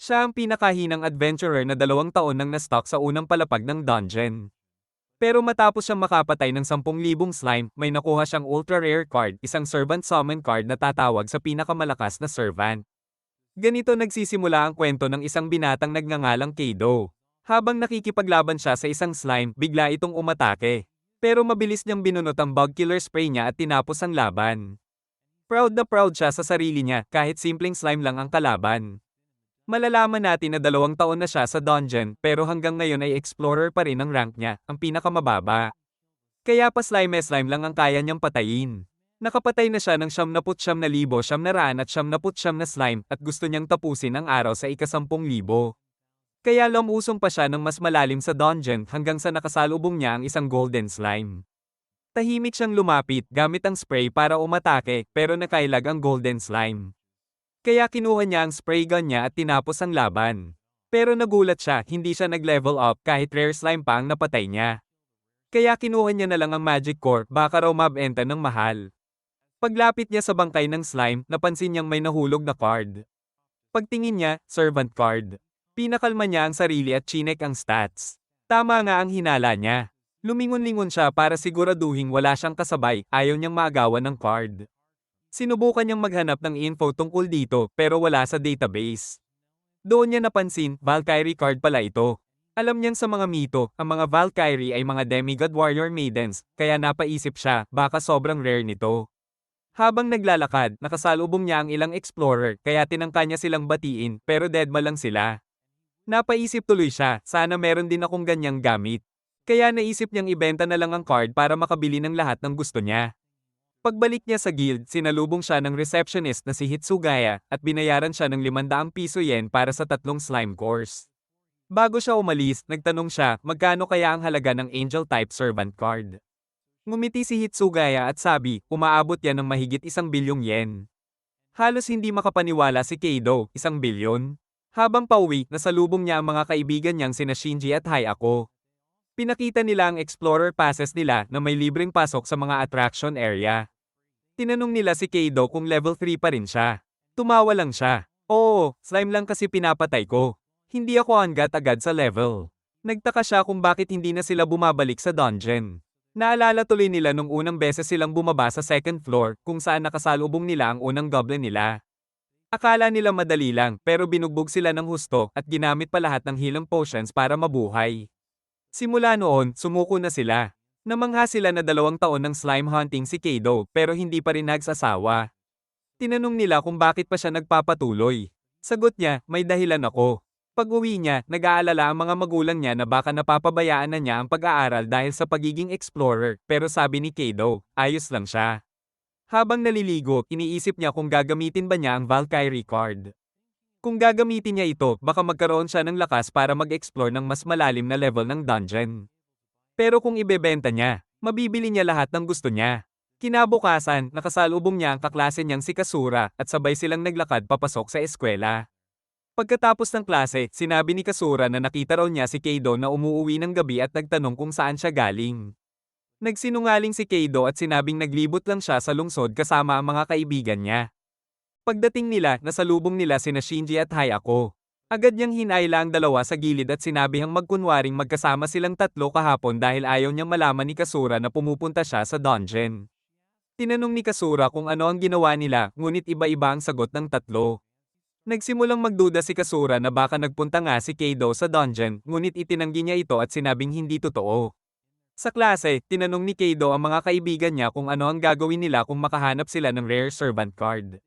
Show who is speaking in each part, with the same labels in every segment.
Speaker 1: Siya ang pinakahinang adventurer na 2 taon nang na-stuck sa unang palapag ng dungeon. Pero matapos siyang makapatay ng 10,000 slime, may nakuha siyang ultra-rare card, isang servant summon card na tatawag sa pinakamalakas na servant. Ganito nagsisimula ang kwento ng isang binatang nagngangalang Kado. Habang nakikipaglaban siya sa isang slime, bigla itong umatake. Pero mabilis niyang binunot ang bug killer spray niya at tinapos ang laban. Proud na proud siya sa sarili niya kahit simpleng slime lang ang kalaban. Malalaman natin na 2 taon na siya sa dungeon pero hanggang ngayon ay explorer pa rin ang rank niya, ang pinakamababa. Kaya pa slime lang ang kaya niyang patayin. Nakapatay na siya ng 99,999 na slime at gusto niyang tapusin ang araw sa ika-10,000. Kaya lumusong pa siya ng mas malalim sa dungeon hanggang sa nakasalubong niya ang isang golden slime. Tahimik siyang lumapit gamit ang spray para umatake pero nakailag ang golden slime. Kaya kinuha niya ang spray gun niya at tinapos ang laban. Pero nagulat siya, hindi siya nag-level up kahit rare slime pa ang napatay niya. Kaya kinuha niya na lang ang magic core, baka raw mabenta ng mahal. Paglapit niya sa bangkay ng slime, napansin niyang may nahulog na card. Pagtingin niya, servant card. Pinakalma niya ang sarili at chinek ang stats. Tama nga ang hinala niya. Lumingon-lingon siya para siguraduhing wala siyang kasabay, ayaw niyang maagawan ng card. Sinubukan niyang maghanap ng info tungkol dito pero wala sa database. Doon niya napansin, Valkyrie card pala ito. Alam niyang sa mga mito, ang mga Valkyrie ay mga demigod warrior maidens, kaya napaisip siya, baka sobrang rare nito. Habang naglalakad, nakasalubong niya ang ilang explorer kaya tinangka niya silang batiin pero deadma lang sila. Napaisip tuloy siya, sana meron din akong ganyang gamit. Kaya naisip niyang ibenta na lang ang card para makabili ng lahat ng gusto niya. Pagbalik niya sa guild, sinalubong siya ng receptionist na si Hitsugaya at binayaran siya ng 500 piso yen para sa 3 slime course. Bago siya umalis, nagtanong siya, magkano kaya ang halaga ng angel type servant card. Ngumiti si Hitsugaya at sabi, umaabot yan ng mahigit 1 bilyong yen. Halos hindi makapaniwala si Kado, 1 bilyon. Habang pauwi, nasalubong niya ang mga kaibigan niyang sina Shinji at Hayako. Pinakita nila ang explorer passes nila na may libreng pasok sa mga attraction area. Tinanong nila si Kado kung level 3 pa rin siya. Tumawa lang siya. Oo, slime lang kasi pinapatay ko. Hindi ako hanggat agad sa level. Nagtaka siya kung bakit hindi na sila bumabalik sa dungeon. Naalala tuloy nila nung unang beses silang bumaba sa second floor kung saan nakasalubong nila ang unang goblin nila. Akala nila madali lang pero binugbog sila ng husto at ginamit pa lahat ng healing potions para mabuhay. Simula noon, sumuko na sila. Namangha sila na 2 taon ng slime hunting si Kado pero hindi pa rin nagsasawa. Tinanong nila kung bakit pa siya nagpapatuloy. Sagot niya, may dahilan ako. Pag-uwi niya, nag-aalala ang mga magulang niya na baka napapabayaan na niya ang pag-aaral dahil sa pagiging explorer pero sabi ni Kado, ayos lang siya. Habang naliligo, iniisip niya kung gagamitin ba niya ang Valkyrie card. Kung gagamitin niya ito, baka magkaroon siya ng lakas para mag-explore ng mas malalim na level ng dungeon. Pero kung ibebenta niya, mabibili niya lahat ng gusto niya. Kinabukasan, nakasalubong niya ang kaklase niyang si Kasura at sabay silang naglakad papasok sa eskwela. Pagkatapos ng klase, sinabi ni Kasura na nakita raw niya si Kado na umuuwi ng gabi at nagtanong kung saan siya galing. Nagsinungaling si Kado at sinabing naglibot lang siya sa lungsod kasama ang mga kaibigan niya. Pagdating nila, nasalubong nila sina Shinji at Hayako. Agad niyang hinayla ang dalawa sa gilid at sinabihang magkunwaring magkasama silang tatlo kahapon dahil ayaw niyang malaman ni Kasura na pumupunta siya sa dungeon. Tinanong ni Kasura kung ano ang ginawa nila, ngunit iba-iba ang sagot ng tatlo. Nagsimulang magduda si Kasura na baka nagpunta nga si Kado sa dungeon, ngunit itinanggi niya ito at sinabing hindi totoo. Sa klase, tinanong ni Kado ang mga kaibigan niya kung ano ang gagawin nila kung makahanap sila ng rare servant card.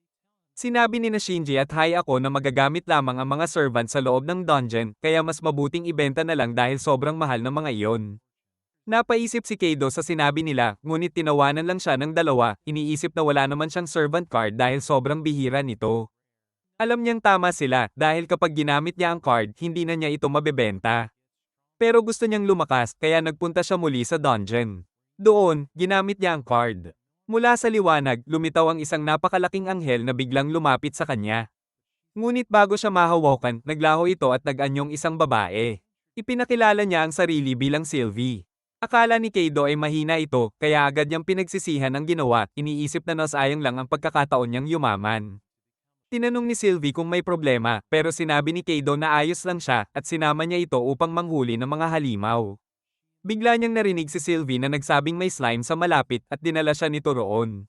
Speaker 1: Sinabi ni na Shinji at Hayako na magagamit lamang ang mga servant sa loob ng dungeon, kaya mas mabuting ibenta na lang dahil sobrang mahal ng mga iyon. Napaisip si Kado sa sinabi nila, ngunit tinawanan lang siya ng dalawa, iniisip na wala naman siyang servant card dahil sobrang bihira nito. Alam niyang tama sila, dahil kapag ginamit niya ang card, hindi na niya ito mabebenta. Pero gusto niyang lumakas, kaya nagpunta siya muli sa dungeon. Doon, ginamit niya ang card. Mula sa liwanag, lumitaw ang isang napakalaking anghel na biglang lumapit sa kanya. Ngunit bago siya mahawakan, naglaho ito at nag-anyong isang babae. Ipinakilala niya ang sarili bilang Sylvie. Akala ni Kado ay mahina ito, kaya agad niyang pinagsisihan ang ginawa, iniisip na nasayang lang ang pagkakataon niyang yumaman. Tinanong ni Sylvie kung may problema, pero sinabi ni Kaido na ayos lang siya at sinama niya ito upang manghuli ng mga halimaw. Bigla niyang narinig si Sylvie na nagsabing may slime sa malapit at dinala siya nito roon.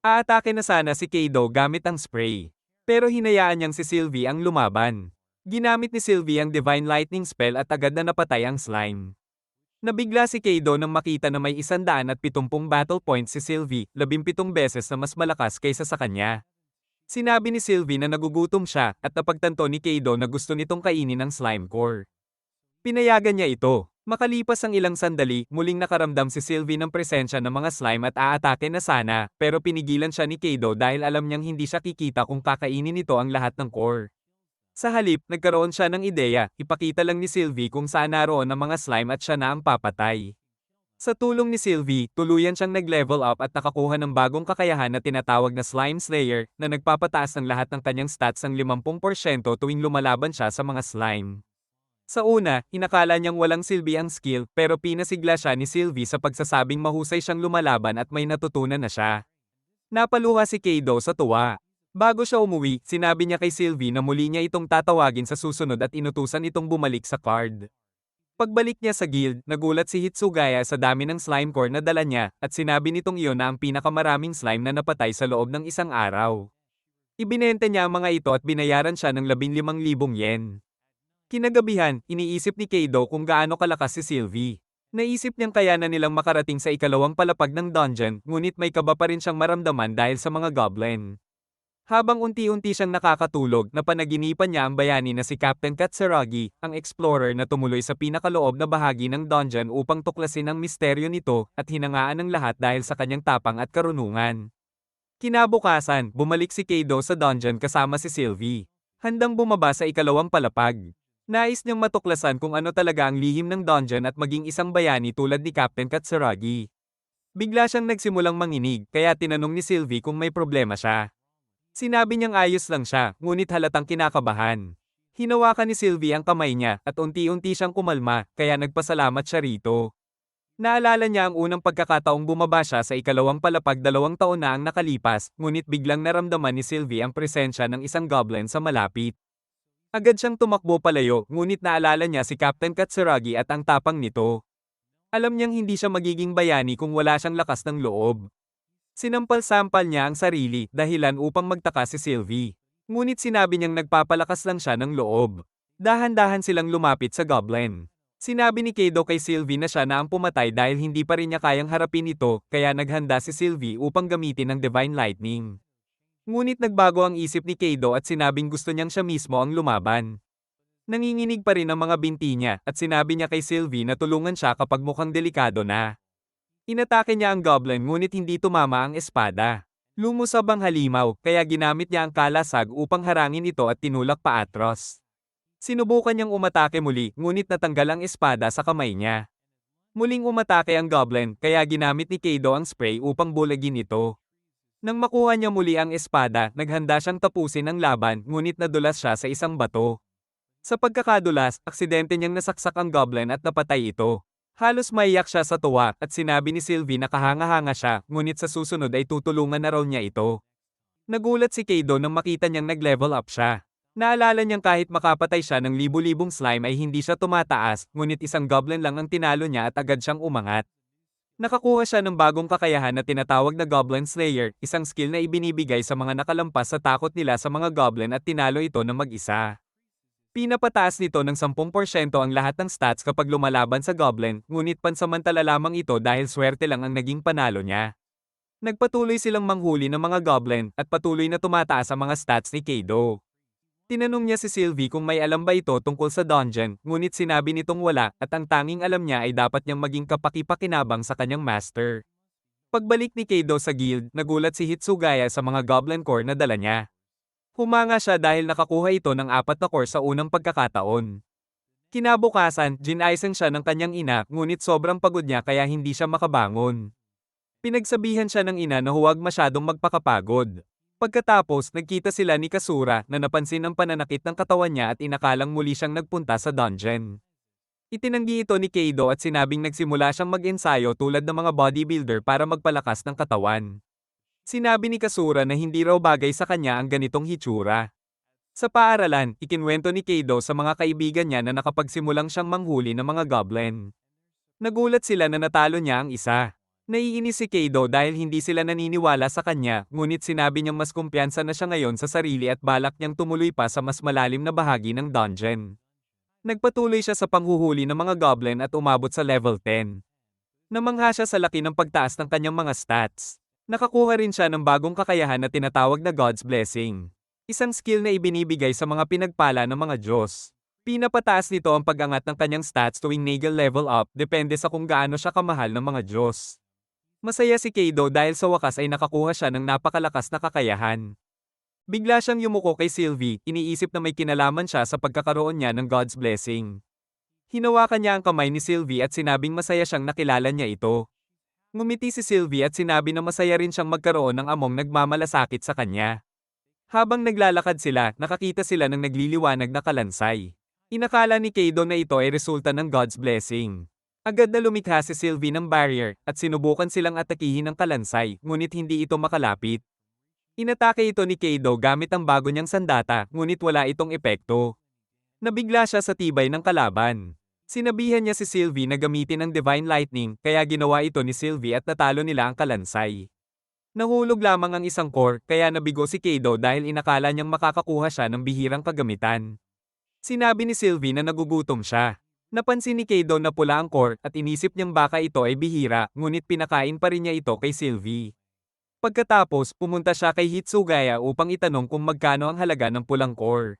Speaker 1: Aatake na sana si Kaido gamit ang spray. Pero hinayaan niyang si Sylvie ang lumaban. Ginamit ni Sylvie ang Divine Lightning spell at agad na napatay ang slime. Nabigla si Kaido nang makita na may 170 battle points si Sylvie, 17 beses na mas malakas kaysa sa kanya. Sinabi ni Sylvie na nagugutom siya at napagtanto ni Kaido na gusto nitong kainin ang slime core. Pinayagan niya ito. Makalipas ang ilang sandali, muling nakaramdam si Sylvie ng presensya ng mga slime at aatake na sana, pero pinigilan siya ni Kaido dahil alam niyang hindi siya kikita kung kakainin nito ang lahat ng core. Sa halip, nagkaroon siya ng ideya, ipakita lang ni Sylvie kung saan naroon ang mga slime at siya na ang papatay. Sa tulong ni Sylvie, tuluyan siyang nag-level up at nakakuha ng bagong kakayahan na tinatawag na Slime Slayer, na nagpapataas ng lahat ng kanyang stats ng 50% tuwing lumalaban siya sa mga slime. Sa una, inakala niyang walang silbi ang skill, pero pinasigla siya ni Sylvie sa pagsasabing mahusay siyang lumalaban at may natutunan na siya. Napaluha si Kaido sa tuwa. Bago siya umuwi, sinabi niya kay Sylvie na muli niya itong tatawagin sa susunod at inutusan itong bumalik sa card. Pagbalik niya sa guild, nagulat si Hitsugaya sa dami ng slime core na dala niya, at sinabi nitong iyon na ang pinakamaraming slime na napatay sa loob ng isang araw. Ibinenta niya ang mga ito at binayaran siya ng 15,000 yen. Kinagabihan, iniisip ni Kaido kung gaano kalakas si Sylvie. Naisip niyang kaya na nilang makarating sa ikalawang palapag ng dungeon, ngunit may kaba pa rin siyang maramdaman dahil sa mga goblin. Habang unti-unti siyang nakakatulog, napanaginipan niya ang bayani na si Captain Katsuragi, ang explorer na tumuloy sa pinakaloob na bahagi ng dungeon upang tuklasin ang misteryo nito, at hinangaan ng lahat dahil sa kanyang tapang at karunungan. Kinabukasan, bumalik si Kaido sa dungeon kasama si Sylvie. Handang bumaba sa ikalawang palapag. Nais niyang matuklasan kung ano talaga ang lihim ng dungeon at maging isang bayani tulad ni Captain Katsuragi. Bigla siyang nagsimulang manginig, kaya tinanong ni Sylvie kung may problema siya. Sinabi niyang ayos lang siya, ngunit halatang kinakabahan. Hinawakan ni Sylvie ang kamay niya at unti-unti siyang kumalma, kaya nagpasalamat siya rito. Naalala niya ang unang pagkakataong bumaba siya sa ikalawang palapag 2 taon na ang nakalipas, ngunit biglang naramdaman ni Sylvie ang presensya ng isang goblin sa malapit. Agad siyang tumakbo palayo, ngunit naalala niya si Captain Katsuragi at ang tapang nito. Alam niyang hindi siya magiging bayani kung wala siyang lakas ng loob. Sinampal-sampal niya ang sarili, dahilan upang magtaka si Sylvie. Ngunit sinabi niyang nagpapalakas lang siya ng loob. Dahan-dahan silang lumapit sa goblin. Sinabi ni Kaido kay Sylvie na siya na ang pumatay dahil hindi pa rin niya kayang harapin ito, kaya naghanda si Sylvie upang gamitin ang Divine Lightning. Ngunit nagbago ang isip ni Kaido at sinabing gusto niyang siya mismo ang lumaban. Nanginginig pa rin ang mga binti niya at sinabi niya kay Sylvie na tulungan siya kapag mukhang delikado na. Inatake niya ang goblin ngunit hindi tumama ang espada. Lumusab ang halimaw, kaya ginamit niya ang kalasag upang harangin ito at tinulak pa atros. Sinubukan niyang umatake muli ngunit natanggal ang espada sa kamay niya. Muling umatake ang goblin, kaya ginamit ni Kaido ang spray upang bulagin ito. Nang makuha niya muli ang espada, naghanda siyang tapusin ang laban, ngunit nadulas siya sa isang bato. Sa pagkakadulas, aksidente niyang nasaksak ang goblin at napatay ito. Halos maiyak siya sa tuwa, at sinabi ni Sylvie na kahanga-hanga siya, ngunit sa susunod ay tutulungan na raw niya ito. Nagulat si Kaido nang makita niyang nag-level up siya. Naalala niyang kahit makapatay siya ng libu-libong slime ay hindi siya tumataas, ngunit isang goblin lang ang tinalo niya at agad siyang umangat. Nakakuha siya ng bagong kakayahan na tinatawag na Goblin Slayer, isang skill na ibinibigay sa mga nakalampas sa takot nila sa mga goblin at tinalo ito ng mag-isa. Pinapataas nito ng 10% ang lahat ng stats kapag lumalaban sa goblin, ngunit pansamantala lamang ito dahil swerte lang ang naging panalo niya. Nagpatuloy silang manghuli ng mga goblin at patuloy na tumataas ang mga stats ni Kaido. Tinanong niya si Sylvie kung may alam ba ito tungkol sa dungeon, ngunit sinabi nitong wala at ang tanging alam niya ay dapat niyang maging kapaki-pakinabang sa kanyang master. Pagbalik ni Kaido sa guild, nagulat si Hitsugaya sa mga goblin core na dala niya. Humanga siya dahil nakakuha ito ng 4 na core sa unang pagkakataon. Kinabukasan, ginaisen siya ng kanyang ina, ngunit sobrang pagod niya kaya hindi siya makabangon. Pinagsabihan siya ng ina na huwag masyadong magpakapagod. Pagkatapos, nagkita sila ni Kasura na napansin ang pananakit ng katawan niya at inakalang muli siyang nagpunta sa dungeon. Itinanggi ito ni Kaido at sinabing nagsimula siyang mag-ensayo tulad ng mga bodybuilder para magpalakas ng katawan. Sinabi ni Kasura na hindi raw bagay sa kanya ang ganitong hitsura. Sa paaralan, ikinwento ni Kaido sa mga kaibigan niya na nakapagsimulang siyang manghuli ng mga goblin. Nagulat sila na natalo niya ang isa. Naiinis si Kaido dahil hindi sila naniniwala sa kanya, ngunit sinabi niyang mas kumpiyansa na siya ngayon sa sarili at balak niyang tumuloy pa sa mas malalim na bahagi ng dungeon. Nagpatuloy siya sa panghuhuli ng mga goblin at umabot sa level 10. Namangha siya sa laki ng pagtaas ng kanyang mga stats. Nakakuha rin siya ng bagong kakayahan na tinatawag na God's Blessing. Isang skill na ibinibigay sa mga pinagpala ng mga Diyos. Pinapataas nito ang pag-angat ng kanyang stats tuwing Nagel level up depende sa kung gaano siya kamahal ng mga Diyos. Masaya si Kaido dahil sa wakas ay nakakuha siya ng napakalakas na kakayahan. Bigla siyang yumuko kay Sylvie, iniisip na may kinalaman siya sa pagkakaroon niya ng God's Blessing. Hinawakan niya ang kamay ni Sylvie at sinabing masaya siyang nakilala niya ito. Ngumiti si Sylvie at sinabi na masaya rin siyang magkaroon ng among nagmamalasakit sa kanya. Habang naglalakad sila, nakakita sila ng nagliliwanag na kalansay. Inakala ni Kaido na ito ay resulta ng God's Blessing. Agad na lumikha si Sylvie ng barrier at sinubukan silang atakihin ng kalansay, ngunit hindi ito makalapit. Inatake ito ni Kaido gamit ang bago niyang sandata, ngunit wala itong epekto. Nabigla siya sa tibay ng kalaban. Sinabihan niya si Sylvie na gamitin ang Divine Lightning, kaya ginawa ito ni Sylvie at natalo nila ang kalansay. Nahulog lamang ang isang core, kaya nabigo si Kaido dahil inakala niyang makakakuha siya ng bihirang kagamitan. Sinabi ni Sylvie na nagugutom siya. Napansin ni Kaido na pula ang core at inisip niyang baka ito ay bihira, ngunit pinakain pa rin niya ito kay Sylvie. Pagkatapos, pumunta siya kay Hitsugaya upang itanong kung magkano ang halaga ng pulang core.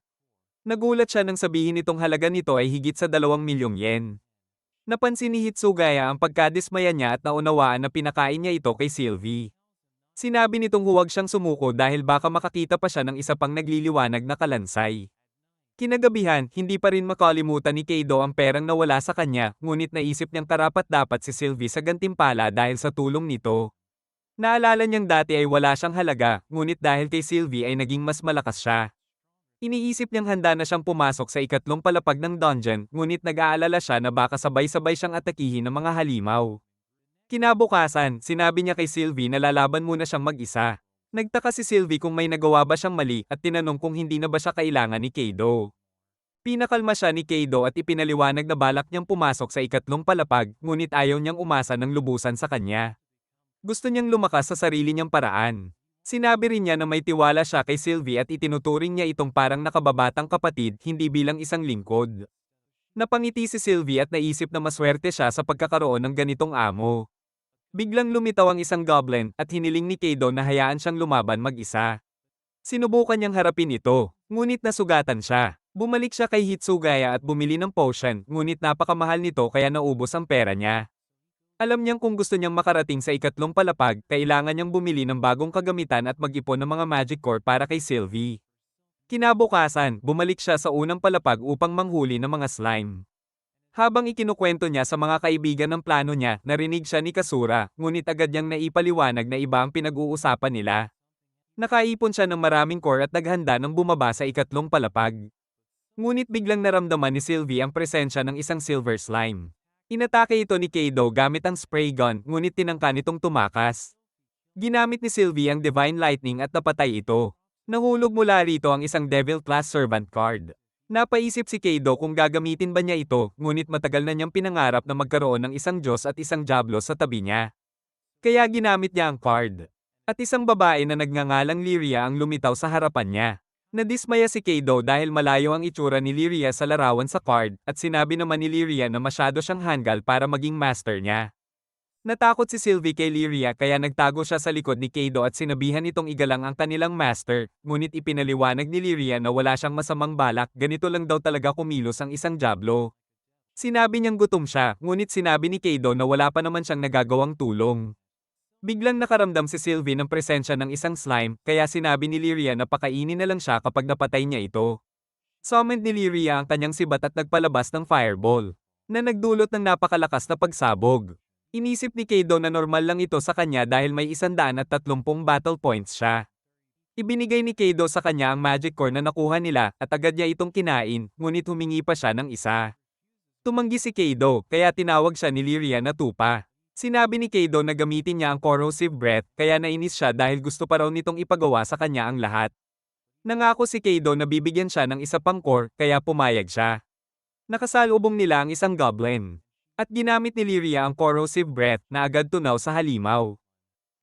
Speaker 1: Nagulat siya nang sabihin nitong halaga nito ay higit sa 2,000,000 yen. Napansin ni Hitsugaya ang pagkadismaya niya at naunawaan na pinakain niya ito kay Sylvie. Sinabi nitong huwag siyang sumuko dahil baka makakita pa siya ng isa pang nagliliwanag na kalansay. Kinagabihan, hindi pa rin makalimutan ni Kaido ang perang nawala sa kanya, ngunit naisip niyang karapat-dapat si Sylvie sa gantimpala dahil sa tulong nito. Naalala niyang dati ay wala siyang halaga, ngunit dahil kay Sylvie ay naging mas malakas siya. Iniisip niyang handa na siyang pumasok sa ikatlong palapag ng dungeon, ngunit nag-aalala siya na baka sabay-sabay siyang atakihin ng mga halimaw. Kinabukasan, sinabi niya kay Sylvie na lalaban muna siyang mag-isa. Nagtaka si Sylvie kung may nagawa ba siyang mali at tinanong kung hindi na ba siya kailangan ni Kaido. Pinakalma siya ni Kaido at ipinaliwanag na balak niyang pumasok sa ikatlong palapag, ngunit ayaw niyang umasa ng lubusan sa kanya. Gusto niyang lumakas sa sarili niyang paraan. Sinabi rin niya na may tiwala siya kay Sylvie at itinuturing niya itong parang nakababatang kapatid, hindi bilang isang lingkod. Napangiti si Sylvie at naisip na maswerte siya sa pagkakaroon ng ganitong amo. Biglang lumitaw ang isang goblin at hiniling ni Kaido na hayaan siyang lumaban mag-isa. Sinubukan niyang harapin ito, ngunit nasugatan siya. Bumalik siya kay Hitsugaya at bumili ng potion, ngunit napakamahal nito kaya naubos ang pera niya. Alam niyang kung gusto niyang makarating sa ikatlong palapag, kailangan niyang bumili ng bagong kagamitan at mag-ipon ng mga magic core para kay Sylvie. Kinabukasan, bumalik siya sa unang palapag upang manghuli ng mga slime. Habang ikinukwento niya sa mga kaibigan ng plano niya, narinig siya ni Kasura, ngunit agad niyang naipaliwanag na iba ang pinag-uusapan nila. Nakaipon siya ng maraming core at naghanda ng bumaba sa ikatlong palapag. Ngunit biglang naramdaman ni Sylvie ang presensya ng isang silver slime. Inatake ito ni Kaido gamit ang spray gun, ngunit tinangka nitong tumakas. Ginamit ni Sylvie ang Divine Lightning at napatay ito. Nahulog mula rito ang isang Devil Class Servant card. Napaisip si Kaido kung gagamitin ba niya ito, ngunit matagal na niyang pinangarap na magkaroon ng isang Diyos at isang Diablo sa tabi niya. Kaya ginamit niya ang card. At isang babae na nagngangalang Lyria ang lumitaw sa harapan niya. Nadismaya si Kaido dahil malayo ang itsura ni Lyria sa larawan sa card, at sinabi naman ni Lyria na masyado siyang hanggal para maging master niya. Natakot si Sylvie kay Lyria kaya nagtago siya sa likod ni Kaido at sinabihan itong igalang ang kanilang master, ngunit ipinaliwanag ni Lyria na wala siyang masamang balak, ganito lang daw talaga kumilos ang isang Diablo. Sinabi niyang gutom siya, ngunit sinabi ni Kaido na wala pa naman siyang nagagawang tulong. Biglang nakaramdam si Sylvie ng presensya ng isang slime, kaya sinabi ni Lyria na pakainin na lang siya kapag napatay niya ito. Summoned ni Lyria ang kanyang sibat at nagpalabas ng fireball, na nagdulot ng napakalakas na pagsabog. Inisip ni Kaido na normal lang ito sa kanya dahil may 130 battle points siya. Ibinigay ni Kaido sa kanya ang magic core na nakuha nila at agad niya itong kinain, ngunit humingi pa siya ng isa. Tumanggi si Kaido, kaya tinawag siya ni Lyria na tupa. Sinabi ni Kaido na gamitin niya ang corrosive breath kaya nainis siya dahil gusto pa raw nitong ipagawa sa kanya ang lahat. Nangako si Kaido na bibigyan siya ng isa pang core kaya pumayag siya. Nakasalubong nila ang isang goblin. At ginamit ni Liria ang corrosive breath na agad tunaw sa halimaw.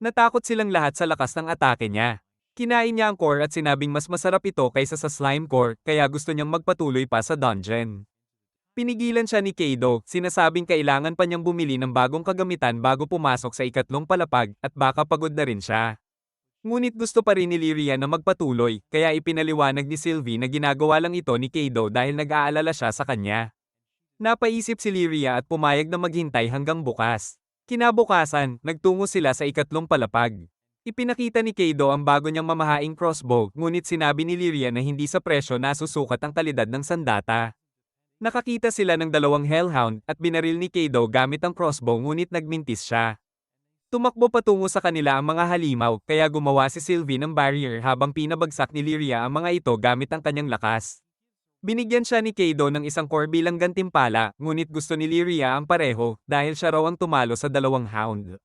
Speaker 1: Natakot silang lahat sa lakas ng atake niya. Kinain niya ang core at sinabing mas masarap ito kaysa sa slime core kaya gusto niyang magpatuloy pa sa dungeon. Pinigilan siya ni Kaido, sinasabing kailangan pa niyang bumili ng bagong kagamitan bago pumasok sa ikatlong palapag at baka pagod na rin siya. Ngunit gusto pa rin ni Liria na magpatuloy, kaya ipinaliwanag ni Sylvie na ginagawa lang ito ni Kaido dahil nag-aalala siya sa kanya. Napaisip si Liria at pumayag na maghintay hanggang bukas. Kinabukasan, nagtungo sila sa ikatlong palapag. Ipinakita ni Kaido ang bago niyang mamahaing crossbow, ngunit sinabi ni Liria na hindi sa presyo nasusukat ang kalidad ng sandata. Nakakita sila ng dalawang hellhound at binaril ni Kaido gamit ang crossbow ngunit nagmintis siya. Tumakbo patungo sa kanila ang mga halimaw, kaya gumawa si Sylvie ng barrier habang pinabagsak ni Liria ang mga ito gamit ang kanyang lakas. Binigyan siya ni Kaido ng isang core bilang gantimpala, ngunit gusto ni Liria ang pareho, dahil siya raw ang tumalo sa dalawang hound.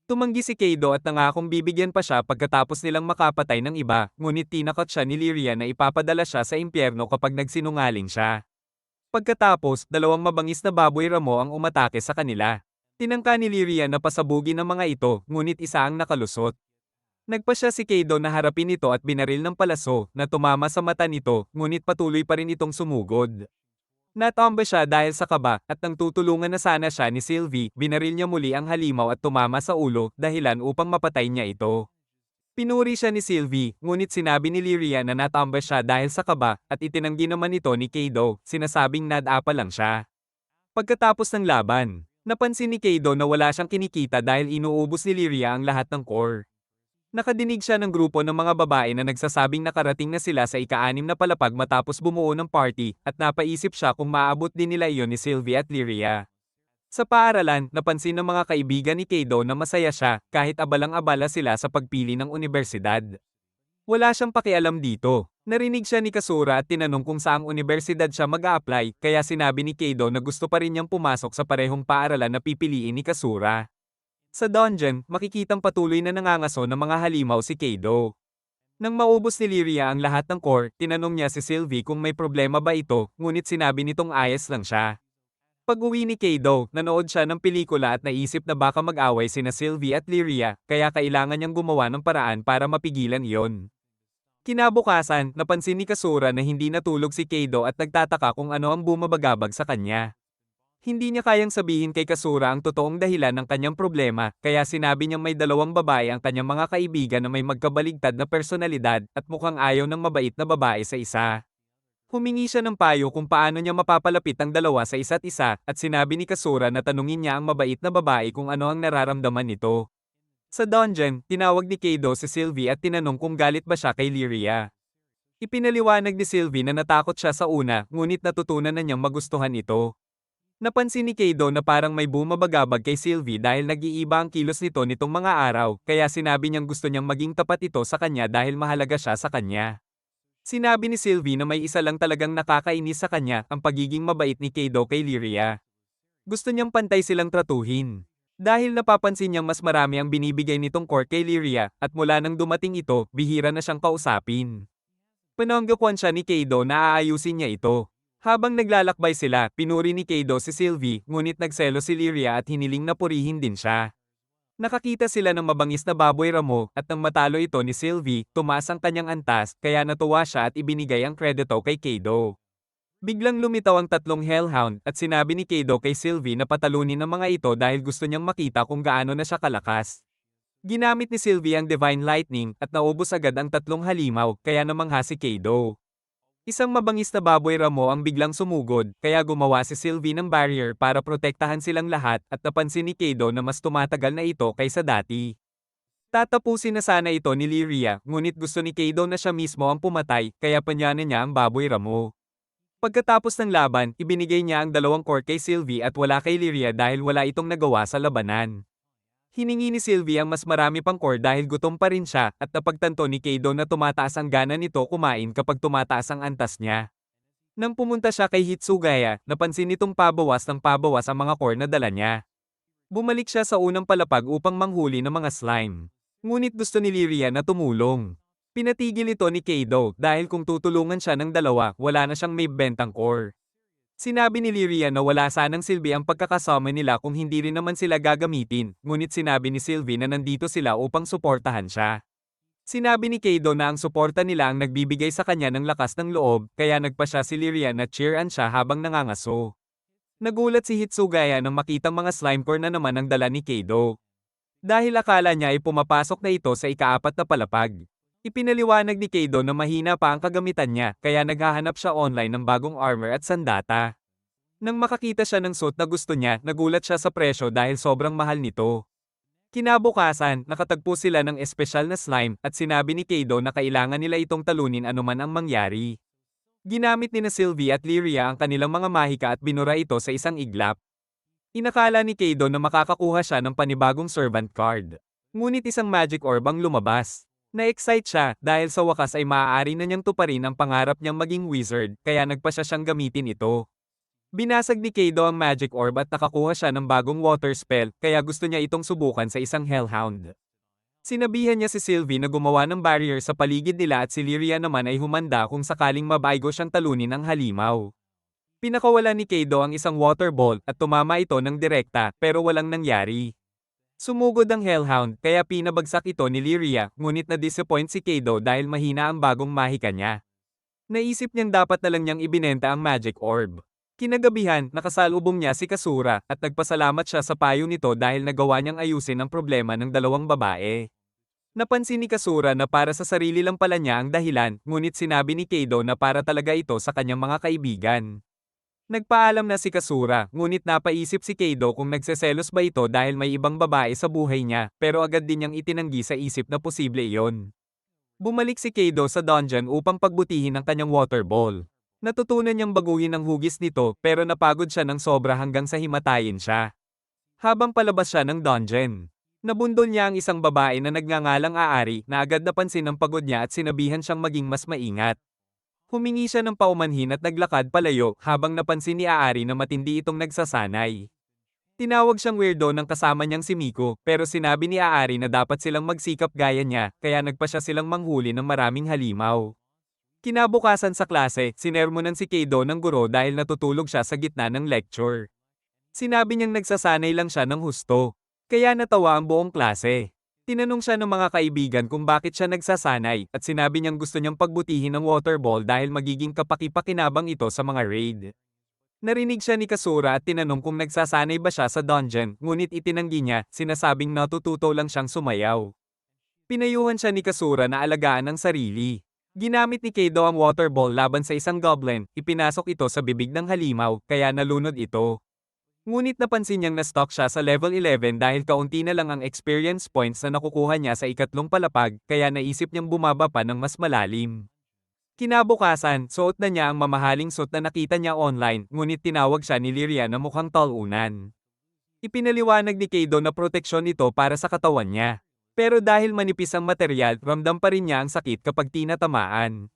Speaker 1: Tumanggi si Kaido at nangakong bibigyan pa siya pagkatapos nilang makapatay ng iba, ngunit tinakot siya ni Liria na ipapadala siya sa impyerno kapag nagsinungaling siya. Pagkatapos, dalawang mabangis na baboy ramo ang umatake sa kanila. Tinangka ni Liria na pasabugin ang mga ito, ngunit isa ang nakalusot. Nagpa siya si Kaido na harapin ito at binaril ng palaso, na tumama sa mata nito, ngunit patuloy pa rin itong sumugod. Natomba siya dahil sa kaba, at nang tutulungan na sana siya ni Sylvie, binaril niya muli ang halimaw at tumama sa ulo, dahilan upang mapatay niya ito. Pinuri siya ni Sylvie, ngunit sinabi ni Liria na natomba siya dahil sa kaba, at itinanggi naman ito ni Kaido, sinasabing nadapa lang siya. Pagkatapos ng laban, napansin ni Kaido na wala siyang kinikita dahil inuubos ni Liria ang lahat ng core. Nakadinig siya ng grupo ng mga babae na nagsasabing nakarating na sila sa ika-6 na palapag matapos bumuo ng party at napaisip siya kung maaabot din nila iyon ni Sylvie at Liria. Sa paaralan, napansin ng mga kaibigan ni Kaido na masaya siya kahit abalang-abala sila sa pagpili ng unibersidad. Wala siyang pakialam dito. Narinig siya ni Kasura at tinanong kung saang unibersidad siya mag-a-apply, kaya sinabi ni Kaido na gusto pa rin niyang pumasok sa parehong paaralan na pipiliin ni Kasura. Sa dungeon, makikitang patuloy na nangangaso ng mga halimaw si Kaido. Nang maubos ni Liria ang lahat ng core, tinanong niya si Sylvie kung may problema ba ito, ngunit sinabi nitong ayos lang siya. Pag-uwi ni Kaido, nanood siya ng pelikula at naisip na baka mag-away sina Sylvie at Liria, kaya kailangan niyang gumawa ng paraan para mapigilan iyon. Kinabukasan, napansin ni Kasura na hindi natulog si Kaido at nagtataka kung ano ang bumabagabag sa kanya. Hindi niya kayang sabihin kay Kasura ang totoong dahilan ng kanyang problema, kaya sinabi niyang may dalawang babae ang kanyang mga kaibigan na may magkabaligtad na personalidad at mukhang ayaw ng mabait na babae sa isa. Humingi siya ng payo kung paano niya mapapalapit ang dalawa sa isa't isa at sinabi ni Kasura na tanungin niya ang mabait na babae kung ano ang nararamdaman nito. Sa dungeon, tinawag ni Kaido si Sylvie at tinanong kung galit ba siya kay Liria. Ipinaliwanag ni Sylvie na natakot siya sa una, ngunit natutunan na niyang magustuhan ito. Napansin ni Kaido na parang may bumabagabag kay Sylvie dahil nag-iiba ang kilos nito nitong mga araw, kaya sinabi niyang gusto niyang maging tapat ito sa kanya dahil mahalaga siya sa kanya. Sinabi ni Sylvie na may isa lang talagang nakakainis sa kanya, ang pagiging mabait ni Kaido kay Liria. Gusto niyang pantay silang tratuhin. Dahil napapansin niyang mas marami ang binibigay nitong core kay Liria, at mula nang dumating ito, bihira na siyang kausapin. Pinanggakuan siya ni Kaido na aayusin niya ito. Habang naglalakbay sila, pinuri ni Kaido si Sylvie, ngunit nagselo si Liria at hiniling na purihin din siya. Nakakita sila ng mabangis na baboy ramo, at nang matalo ito ni Sylvie, tumaas ang kanyang antas, kaya natuwa siya at ibinigay ang kredito kay Kaido. Biglang lumitaw ang tatlong hellhound at sinabi ni Kaido kay Sylvie na patalunin ang mga ito dahil gusto niyang makita kung gaano na siya kalakas. Ginamit ni Sylvie ang Divine Lightning at naubos agad ang tatlong halimaw, kaya namangha si Kaido. Isang mabangis na baboy ramo ang biglang sumugod, kaya gumawa si Sylvie ng barrier para protektahan silang lahat at napansin ni Kaido na mas tumatagal na ito kaysa dati. Tatapusin na sana ito ni Liria, ngunit gusto ni Kaido na siya mismo ang pumatay, kaya panyanan niya ang baboy ramo. Pagkatapos ng laban, ibinigay niya ang dalawang core kay Sylvie at wala kay Liria dahil wala itong nagawa sa labanan. Hiningi ni Sylvie ang mas marami pang core dahil gutom pa rin siya at napagtanto ni Kaido na tumataas ang gana nito kumain kapag tumataas ang antas niya. Nang pumunta siya kay Hitsugaya, napansin nitong pabawas ng pabawas ang mga core na dala niya. Bumalik siya sa unang palapag upang manghuli ng mga slime. Ngunit gusto ni Lyria na tumulong. Pinatigil ito ni Kaido dahil kung tutulungan siya ng dalawa, wala na siyang may bentang core. Sinabi ni Lyria na wala sanang silbi ang pagkakasama nila kung hindi rin naman sila gagamitin, ngunit sinabi ni Sylvie na nandito sila upang suportahan siya. Sinabi ni Kaido na ang suporta nila ang nagbibigay sa kanya ng lakas ng loob, kaya nagpa siya si Lyria na cheeran siya habang nangangaso. Nagulat si Hitsugaya nang makitang mga slime core na naman ang dala ni Kaido. Dahil akala niya ay pumapasok na ito sa ikaapat na palapag. Ipinaliwanag ni Kaido na mahina pa ang kagamitan niya, kaya naghahanap siya online ng bagong armor at sandata. Nang makakita siya ng suit na gusto niya, nagulat siya sa presyo dahil sobrang mahal nito. Kinabukasan, nakatagpo sila ng espesyal na slime at sinabi ni Kaido na kailangan nila itong talunin anuman ang mangyari. Ginamit ni na Sylvie at Lyria ang kanilang mga mahika at binura ito sa isang iglap. Inakala ni Kaido na makakakuha siya ng panibagong servant card. Ngunit isang magic orb ang lumabas. Na-excite siya dahil sa wakas ay maaari na niyang tuparin ang pangarap niyang maging wizard, kaya nagpa siya siyang gamitin ito. Binasag ni Kaido ang magic orb at nakakuha siya ng bagong water spell, kaya gusto niya itong subukan sa isang hellhound. Sinabihan niya si Sylvie na gumawa ng barrier sa paligid nila at si Lyria naman ay humanda kung sakaling mabaigo siyang talunin ng halimaw. Pinakawala ni Kaido ang isang water ball at tumama ito ng direkta pero walang nangyari. Sumugod ang hellhound kaya pinabagsak ito ni Lyria, ngunit na-disappoint si Kaido dahil mahina ang bagong mahika niya. Naisip niyang dapat na lang niyang ibinenta ang magic orb. Kinagabihan, nakasalubong niya si Kasura at nagpasalamat siya sa payo nito dahil nagawa niyang ayusin ang problema ng dalawang babae. Napansin ni Kasura na para sa sarili lang pala niya ang dahilan, ngunit sinabi ni Kaido na para talaga ito sa kanyang mga kaibigan. Nagpaalam na si Kasura, ngunit napaisip si Kaido kung nagseselos ba ito dahil may ibang babae sa buhay niya, pero agad din niyang itinanggi sa isip na posible iyon. Bumalik si Kaido sa dungeon upang pagbutihin ang kanyang water ball. Natutunan niyang baguhin ang hugis nito pero napagod siya ng sobra hanggang sa himatayin siya. Habang palabas siya ng dungeon, nabundol niya ang isang babae na nagngangalang Aari na agad napansin ang pagod niya at sinabihan siyang maging mas maingat. Humingi siya ng paumanhin at naglakad palayo habang napansin ni Aari na matindi itong nagsasanay. Tinawag siyang weirdo ng kasama niyang si Miko pero sinabi ni Aari na dapat silang magsikap gaya niya kaya nagpa siya silang manghuli ng maraming halimaw. Kinabukasan sa klase, sinermonan si Kaido ng guro dahil natutulog siya sa gitna ng lecture. Sinabi niyang nagsasanay lang siya ng husto. Kaya natawa ang buong klase. Tinanong siya ng mga kaibigan kung bakit siya nagsasanay at sinabi niyang gusto niyang pagbutihin ng water ball dahil magiging kapaki-pakinabang ito sa mga raid. Narinig siya ni Kasura at tinanong kung nagsasanay ba siya sa dungeon, ngunit itinanggi niya, sinasabing natututo lang siyang sumayaw. Pinayuhan siya ni Kasura na alagaan ang sarili. Ginamit ni Kaido ang water ball laban sa isang goblin, ipinasok ito sa bibig ng halimaw, kaya nalunod ito. Ngunit napansin niyang na-stock siya sa level 11 dahil kaunti na lang ang experience points na nakukuha niya sa ikatlong palapag, kaya naisip niyang bumaba pa ng mas malalim. Kinabukasan, suot na niya ang mamahaling suit na nakita niya online, ngunit tinawag siya ni Lyria na mukhang talunan. Ipinaliwanag ni Kaido na proteksyon ito para sa katawan niya. Pero dahil manipis ang material, ramdam pa rin niya ang sakit kapag tinatamaan.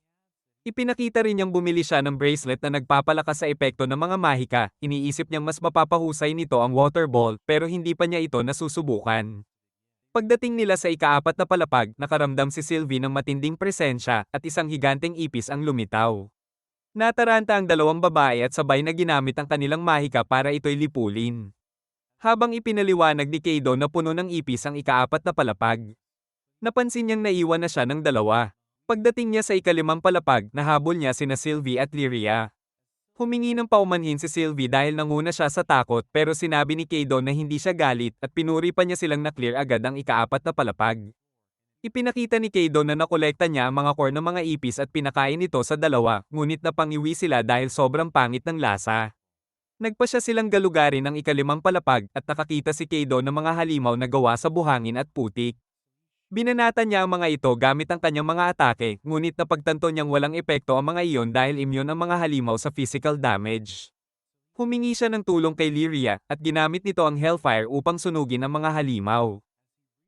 Speaker 1: Ipinakita rin niyang bumili siya ng bracelet na nagpapalakas sa epekto ng mga mahika, iniisip niyang mas mapapahusay nito ang water ball pero hindi pa niya ito nasusubukan. Pagdating nila sa ikaapat na palapag, nakaramdam si Sylvie ng matinding presensya at isang higanteng ipis ang lumitaw. Nataranta ang dalawang babae at sabay na ginamit ang kanilang mahika para ito'y lipulin. Habang ipinaliwanag ni Kaido na puno ng ipis ang ikaapat na palapag. Napansin niyang naiwan na siya ng dalawa. Pagdating niya sa ikalimang palapag, nahabol niya sina Sylvie at Lyria. Humingi ng paumanhin si Sylvie dahil nanguna siya sa takot pero sinabi ni Kaido na hindi siya galit at pinuri pa niya silang na-clear agad ang ikaapat na palapag. Ipinakita ni Kaido na nakolekta niya ang mga core ng mga ipis at pinakain ito sa dalawa, ngunit napangiwi sila dahil sobrang pangit ng lasa. Nagpa siya silang galugarin ng ikalimang palapag at nakakita si Kaido ng mga halimaw na gawa sa buhangin at putik. Binanatan niya ang mga ito gamit ang kanyang mga atake, ngunit napagtanto niyang walang epekto ang mga iyon dahil immune ang mga halimaw sa physical damage. Humingi siya ng tulong kay Lyria, at ginamit nito ang Hellfire upang sunugin ang mga halimaw.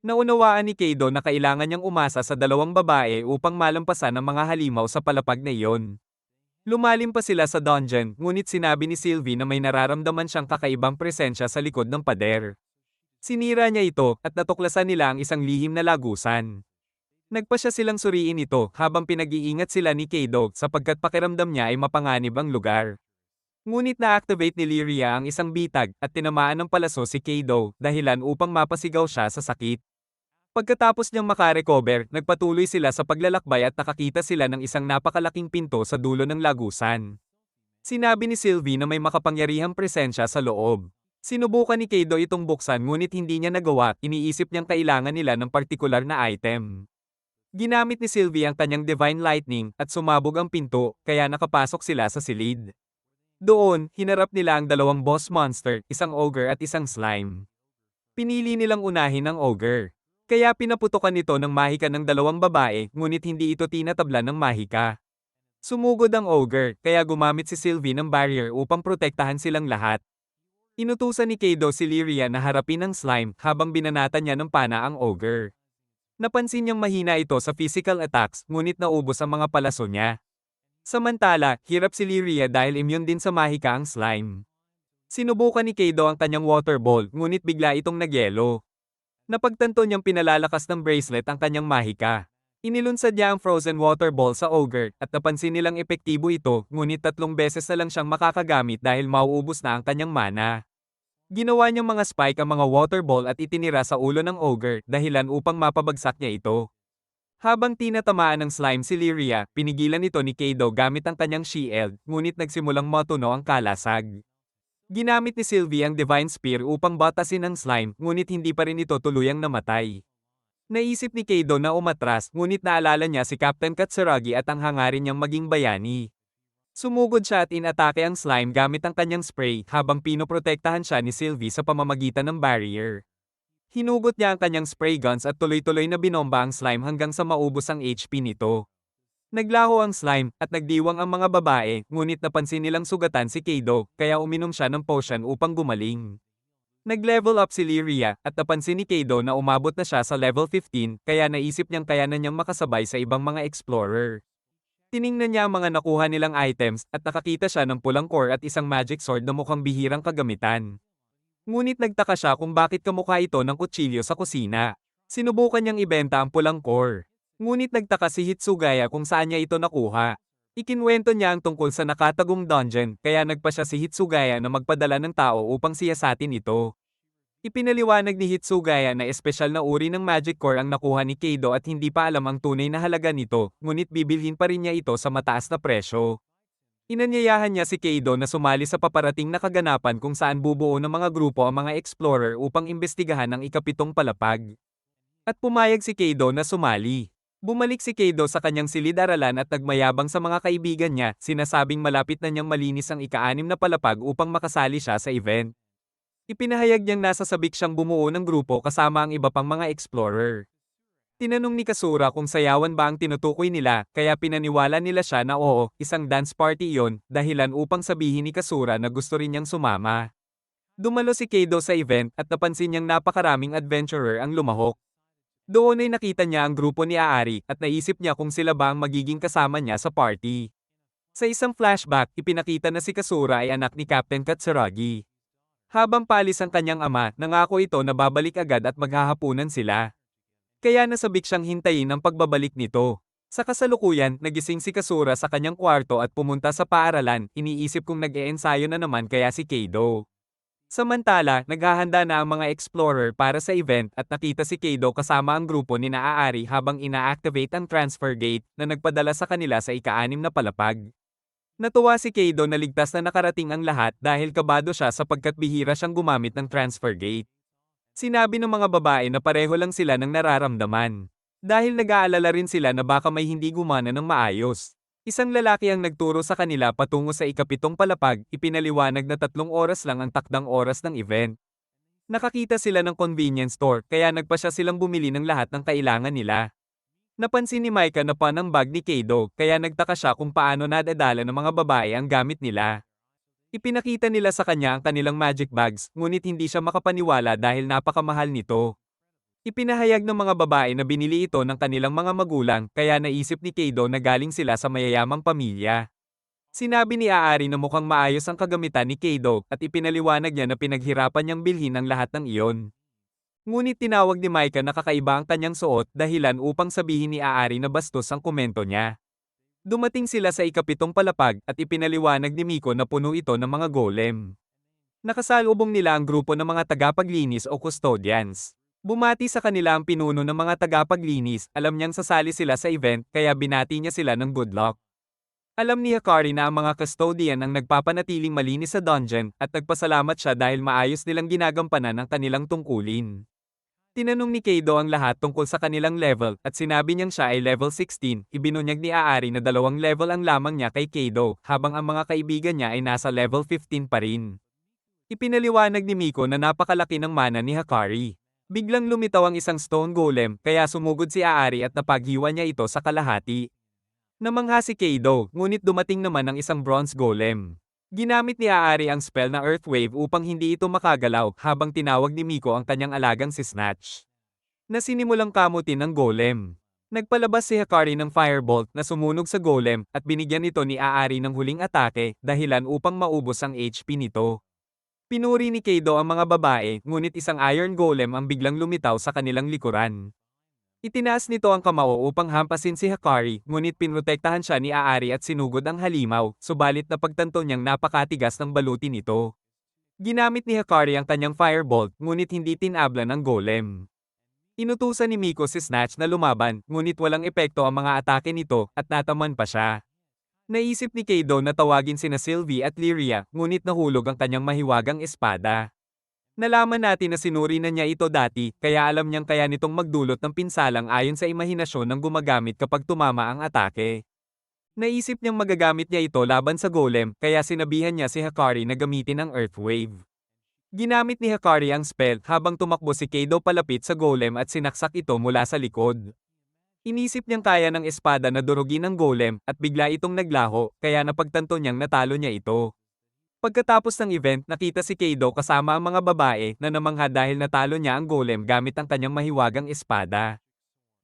Speaker 1: Naunawaan ni Kaido na kailangan niyang umasa sa dalawang babae upang malampasan ang mga halimaw sa palapag na iyon. Lumalim pa sila sa dungeon, ngunit sinabi ni Sylvie na may nararamdaman siyang kakaibang presensya sa likod ng pader. Sinira niya ito at natuklasan nila ang isang lihim na lagusan. Nagpasya silang suriin ito habang pinag-iingat sila ni Kaido sapagkat pakiramdam niya ay mapanganib ang lugar. Ngunit na-activate ni Lyria ang isang bitag at tinamaan ng palaso si Kaido dahilan upang mapasigaw siya sa sakit. Pagkatapos niyang makarecover, nagpatuloy sila sa paglalakbay at nakakita sila ng isang napakalaking pinto sa dulo ng lagusan. Sinabi ni Sylvie na may makapangyarihang presensya sa loob. Sinubukan ni Kaido itong buksan ngunit hindi niya nagawa, iniisip niyang kailangan nila ng partikular na item. Ginamit ni Sylvie ang kanyang Divine Lightning at sumabog ang pinto, kaya nakapasok sila sa silid. Doon, hinarap nila ang dalawang boss monster, isang ogre at isang slime. Pinili nilang unahin ang ogre. Kaya pinaputokan nito ng mahika ng dalawang babae, ngunit hindi ito tinatablan ng mahika. Sumugod ang ogre, kaya gumamit si Sylvie ng barrier upang protektahan silang lahat. Inutusan ni Kaido si Lyria na harapin ang slime habang binanatan niya ng pana ang ogre. Napansin niyang mahina ito sa physical attacks, ngunit naubos ang mga palaso niya. Samantala, hirap si Lyria dahil immune din sa mahika ang slime. Sinubukan ni Kaido ang kanyang water ball, ngunit bigla itong nagyelo. Napagtanto niyang pinalalakas ng bracelet ang kanyang mahika. Inilunsad niya ang frozen water ball sa ogre at napansin nilang epektibo ito, ngunit 3 beses na lang siyang makakagamit dahil mauubos na ang kanyang mana. Ginawa niyang mga spike ang mga water ball at itinira sa ulo ng ogre dahilan upang mapabagsak niya ito. Habang tinatamaan ng slime si Lyria, pinigilan ito ni Kaido gamit ang kanyang shield, ngunit nagsimulang matuno ang kalasag. Ginamit ni Sylvie ang Divine Spear upang batasin ang slime, ngunit hindi pa rin ito tuluyang namatay. Naisip ni Kaido na umatras, ngunit naalala niya si Captain Katsuragi at ang hangarin niyang maging bayani. Sumugod siya at inatake ang slime gamit ang kanyang spray habang pinoprotektahan siya ni Sylvie sa pamamagitan ng barrier. Hinugot niya ang kanyang spray guns at tuloy-tuloy na binomba ang slime hanggang sa maubos ang HP nito. Naglaho ang slime at nagdiwang ang mga babae, ngunit napansin nilang sugatan si Kaido, kaya uminom siya ng potion upang gumaling. Nag-level up si Lyria at napansin ni Kaido na umabot na siya sa level 15, kaya naisip niyang kaya na niyang makasabay sa ibang mga explorer. Tiningnan niya ang mga nakuha nilang items at nakakita siya ng pulang core at isang magic sword na mukhang bihirang kagamitan. Ngunit nagtaka siya kung bakit kamukha ito ng kutsilyo sa kusina. Sinubukan niyang ibenta ang pulang core. Ngunit nagtaka si Hitsugaya kung saan niya ito nakuha. Ikinwento niya ang tungkol sa nakatagong dungeon, kaya nagpa siya si Hitsugaya na magpadala ng tao upang siyasatin ito. Ipinaliwanag ni Hitsugaya na espesyal na uri ng magic core ang nakuha ni Kaido at hindi pa alam ang tunay na halaga nito, ngunit bibilhin pa rin niya ito sa mataas na presyo. Inanyayahan niya si Kaido na sumali sa paparating na kaganapan kung saan bubuo ng mga grupo ang mga explorer upang imbestigahan ang ikapitong palapag. At pumayag si Kaido na sumali. Bumalik si Kaido sa kanyang silid-aralan at nagmayabang sa mga kaibigan niya, sinasabing malapit na niyang malinis ang ika-6 na palapag upang makasali siya sa event. Ipinahayag niyang nasa sabik siyang bumuo ng grupo kasama ang iba pang mga explorer. Tinanong ni Kasura kung sayawan ba ang tinutukoy nila, kaya pinaniwala nila siya na oo, isang dance party iyon, dahilan upang sabihin ni Kasura na gusto rin niyang sumama. Dumalo si Kaido sa event at napansin niyang napakaraming adventurer ang lumahok. Doon ay nakita niya ang grupo ni Aari at naisip niya kung sila ba ang magiging kasama niya sa party. Sa isang flashback, ipinakita na si Kasura ay anak ni Captain Katsuragi. Habang palis ang kanyang ama, nangako ito na babalik agad at maghahapunan sila. Kaya nasabik siyang hintayin ang pagbabalik nito. Sa kasalukuyan, nagising si Kasura sa kanyang kwarto at pumunta sa paaralan, iniisip kung nag-e-ensayo na naman kaya si Kaido. Samantala, naghahanda na ang mga explorer para sa event at nakita si Kaido kasama ang grupo ni Aari habang ina-activate ang transfer gate na nagpadala sa kanila sa ika-6 na palapag. Natuwa si Kaido na ligtas na nakarating ang lahat dahil kabado siya sapagkat bihira siyang gumamit ng transfer gate. Sinabi ng mga babae na pareho lang sila ng nararamdaman. Dahil nag-aalala rin sila na baka may hindi gumana ng maayos. Isang lalaki ang nagturo sa kanila patungo sa ikapitong palapag, ipinaliwanag na 3 oras lang ang takdang oras ng event. Nakakita sila ng convenience store, kaya nagpa siya silang bumili ng lahat ng kailangan nila. Napansin ni Maika na pan ang bag ni Kaido, kaya nagtaka siya kung paano nadadala ng mga babae ang gamit nila. Ipinakita nila sa kanya ang kanilang magic bags, ngunit hindi siya makapaniwala dahil napakamahal nito. Ipinahayag ng mga babae na binili ito ng kanilang mga magulang, kaya naisip ni Kaido na galing sila sa mayayamang pamilya. Sinabi ni Aari na mukhang maayos ang kagamitan ni Kaido at ipinaliwanag niya na pinaghirapan niyang bilhin ang lahat ng iyon. Ngunit tinawag ni Micah na kakaiba ang kanyang suot dahilan upang sabihin ni Aari na bastos ang komento niya. Dumating sila sa ikapitong palapag at ipinaliwanag ni Miko na puno ito ng mga golem. Nakasalubong nila ang grupo ng mga tagapaglinis o custodians. Bumati sa kanila ang pinuno ng mga tagapaglinis, alam niyang sasali sila sa event kaya binati niya sila ng good luck. Alam ni Hikari na ang mga custodian ang nagpapanatiling malinis sa dungeon at nagpasalamat siya dahil maayos nilang ginagampanan ang kanilang tungkulin. Tinanong ni Keido ang lahat tungkol sa kanilang level at sinabi niyang siya ay level 16, ibinunyag ni Aari na 2 level ang lamang niya kay Keido habang ang mga kaibigan niya ay nasa level 15 pa rin. Ipinaliwanag ni Miko na napakalaki ng mana ni Hikari. Biglang lumitaw ang isang stone golem kaya sumugod si Aari at napaghiwa niya ito sa kalahati. Namangha si Keido, ngunit dumating naman ang isang bronze golem. Ginamit ni Aari ang spell na Earth Wave upang hindi ito makagalaw habang tinawag ni Miko ang kanyang alagang si Snatch, na sinimulang kamutin ng golem. Nagpalabas si Hikari ng Firebolt na sumunog sa golem at binigyan ito ni Aari ng huling atake dahilan upang maubos ang HP nito. Pinuri ni Keido ang mga babae ngunit isang Iron Golem ang biglang lumitaw sa kanilang likuran. Itinaas nito ang kamao upang hampasin si Hikari, ngunit pinrotektahan siya ni Aari at sinugod ang halimaw, subalit napagtanto niyang napakatigas ng baluti nito. Ginamit ni Hikari ang kanyang Firebolt, ngunit hindi tinabla ng golem. Inutusan ni Miko si Snatch na lumaban, ngunit walang epekto ang mga atake nito, at nataman pa siya. Naisip ni Keido na tawagin sina Sylvie at Lyria, ngunit nahulog ang kanyang mahiwagang espada. Nalaman natin na sinuri na niya ito dati, kaya alam niyang kaya nitong magdulot ng pinsalang ayon sa imahinasyon ng gumagamit kapag tumama ang atake. Naisip niyang magagamit niya ito laban sa golem, kaya sinabihan niya si Hikari na gamitin ang Earth Wave. Ginamit ni Hikari ang spell habang tumakbo si Keido palapit sa golem at sinaksak ito mula sa likod. Inisip niyang kaya ng espada na durugin ang golem at bigla itong naglaho, kaya napagtanto niyang natalo niya ito. Pagkatapos ng event, nakita si Keido kasama ang mga babae na namangha dahil natalo niya ang golem gamit ang kanyang mahiwagang espada.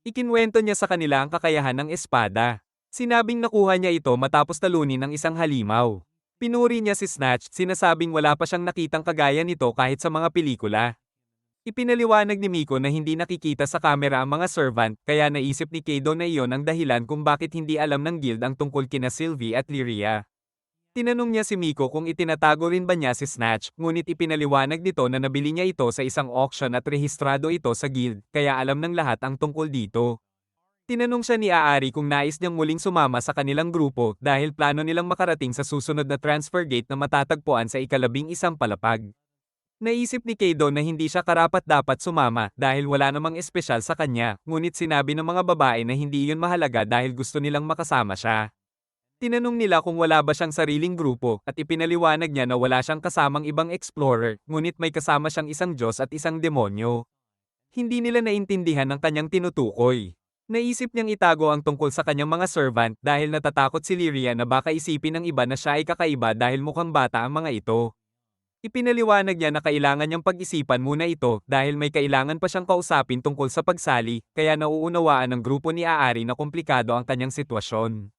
Speaker 1: Ikinwento niya sa kanila ang kakayahan ng espada. Sinabing nakuha niya ito matapos talunin ng isang halimaw. Pinuri niya si Snatch, sinasabing wala pa siyang nakitang kagaya nito kahit sa mga pelikula. Ipinaliwanag ni Miko na hindi nakikita sa kamera ang mga servant, kaya naisip ni Keido na iyon ang dahilan kung bakit hindi alam ng guild ang tungkol kina Sylvie at Lyria. Tinanong niya si Miko kung itinatago rin ba niya si Snatch, ngunit ipinaliwanag nito na nabili niya ito sa isang auction at rehistrado ito sa guild, kaya alam ng lahat ang tungkol dito. Tinanong siya ni Aari kung nais niyang muling sumama sa kanilang grupo dahil plano nilang makarating sa susunod na transfer gate na matatagpuan sa ika-11 palapag. Naisip ni Keido na hindi siya karapat-dapat sumama dahil wala namang espesyal sa kanya, ngunit sinabi ng mga babae na hindi iyon mahalaga dahil gusto nilang makasama siya. Tinanong nila kung wala ba siyang sariling grupo at ipinaliwanag niya na wala siyang kasamang ibang explorer, ngunit may kasama siyang isang Diyos at isang demonyo. Hindi nila naintindihan ang kanyang tinutukoy. Naisip niyang itago ang tungkol sa kanyang mga servant dahil natatakot si Lyria na baka isipin ng iba na siya ay kakaiba dahil mukhang bata ang mga ito. Ipinaliwanag niya na kailangan niyang pag-isipan muna ito dahil may kailangan pa siyang kausapin tungkol sa pagsali, kaya nauunawaan ng grupo ni Aari na komplikado ang kanyang sitwasyon.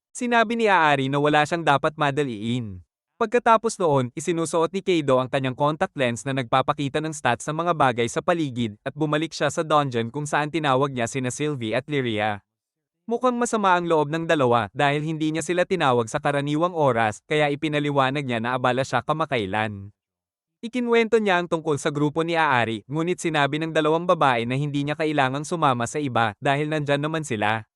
Speaker 1: Sinabi ni Aari na wala siyang dapat madaliin. Pagkatapos noon, isinusuot ni Keido ang kanyang contact lens na nagpapakita ng stats ng mga bagay sa paligid at bumalik siya sa dungeon kung saan tinawag niya sina Sylvie at Lyria. Mukhang masama ang loob ng dalawa dahil hindi niya sila tinawag sa karaniwang oras kaya ipinaliwanag niya na abala siya kamakailan. Ikinwento niya ang tungkol sa grupo ni Aari ngunit sinabi ng dalawang babae na hindi niya kailangang sumama sa iba dahil nandyan naman sila.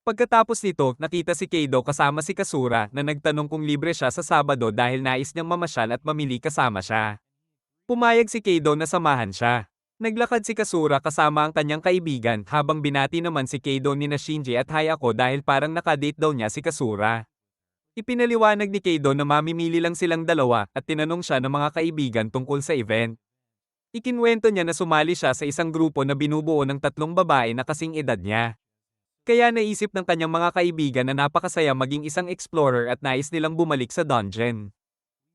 Speaker 1: Pagkatapos nito, nakita si Keido kasama si Kasura na nagtanong kung libre siya sa Sabado dahil nais niyang mamasyal at mamili kasama siya. Pumayag si Keido na samahan siya. Naglakad si Kasura kasama ang kanyang kaibigan habang binati naman si Keido ni Shinji at Hayako dahil parang nakadate daw niya si Kasura. Ipinaliwanag ni Keido na mamimili lang silang dalawa at tinanong siya ng mga kaibigan tungkol sa event. Ikinwento niya na sumali siya sa isang grupo na binubuo ng 3 babae na kasing edad niya. Kaya naisip ng kanyang mga kaibigan na napakasaya maging isang explorer at nais nilang bumalik sa dungeon.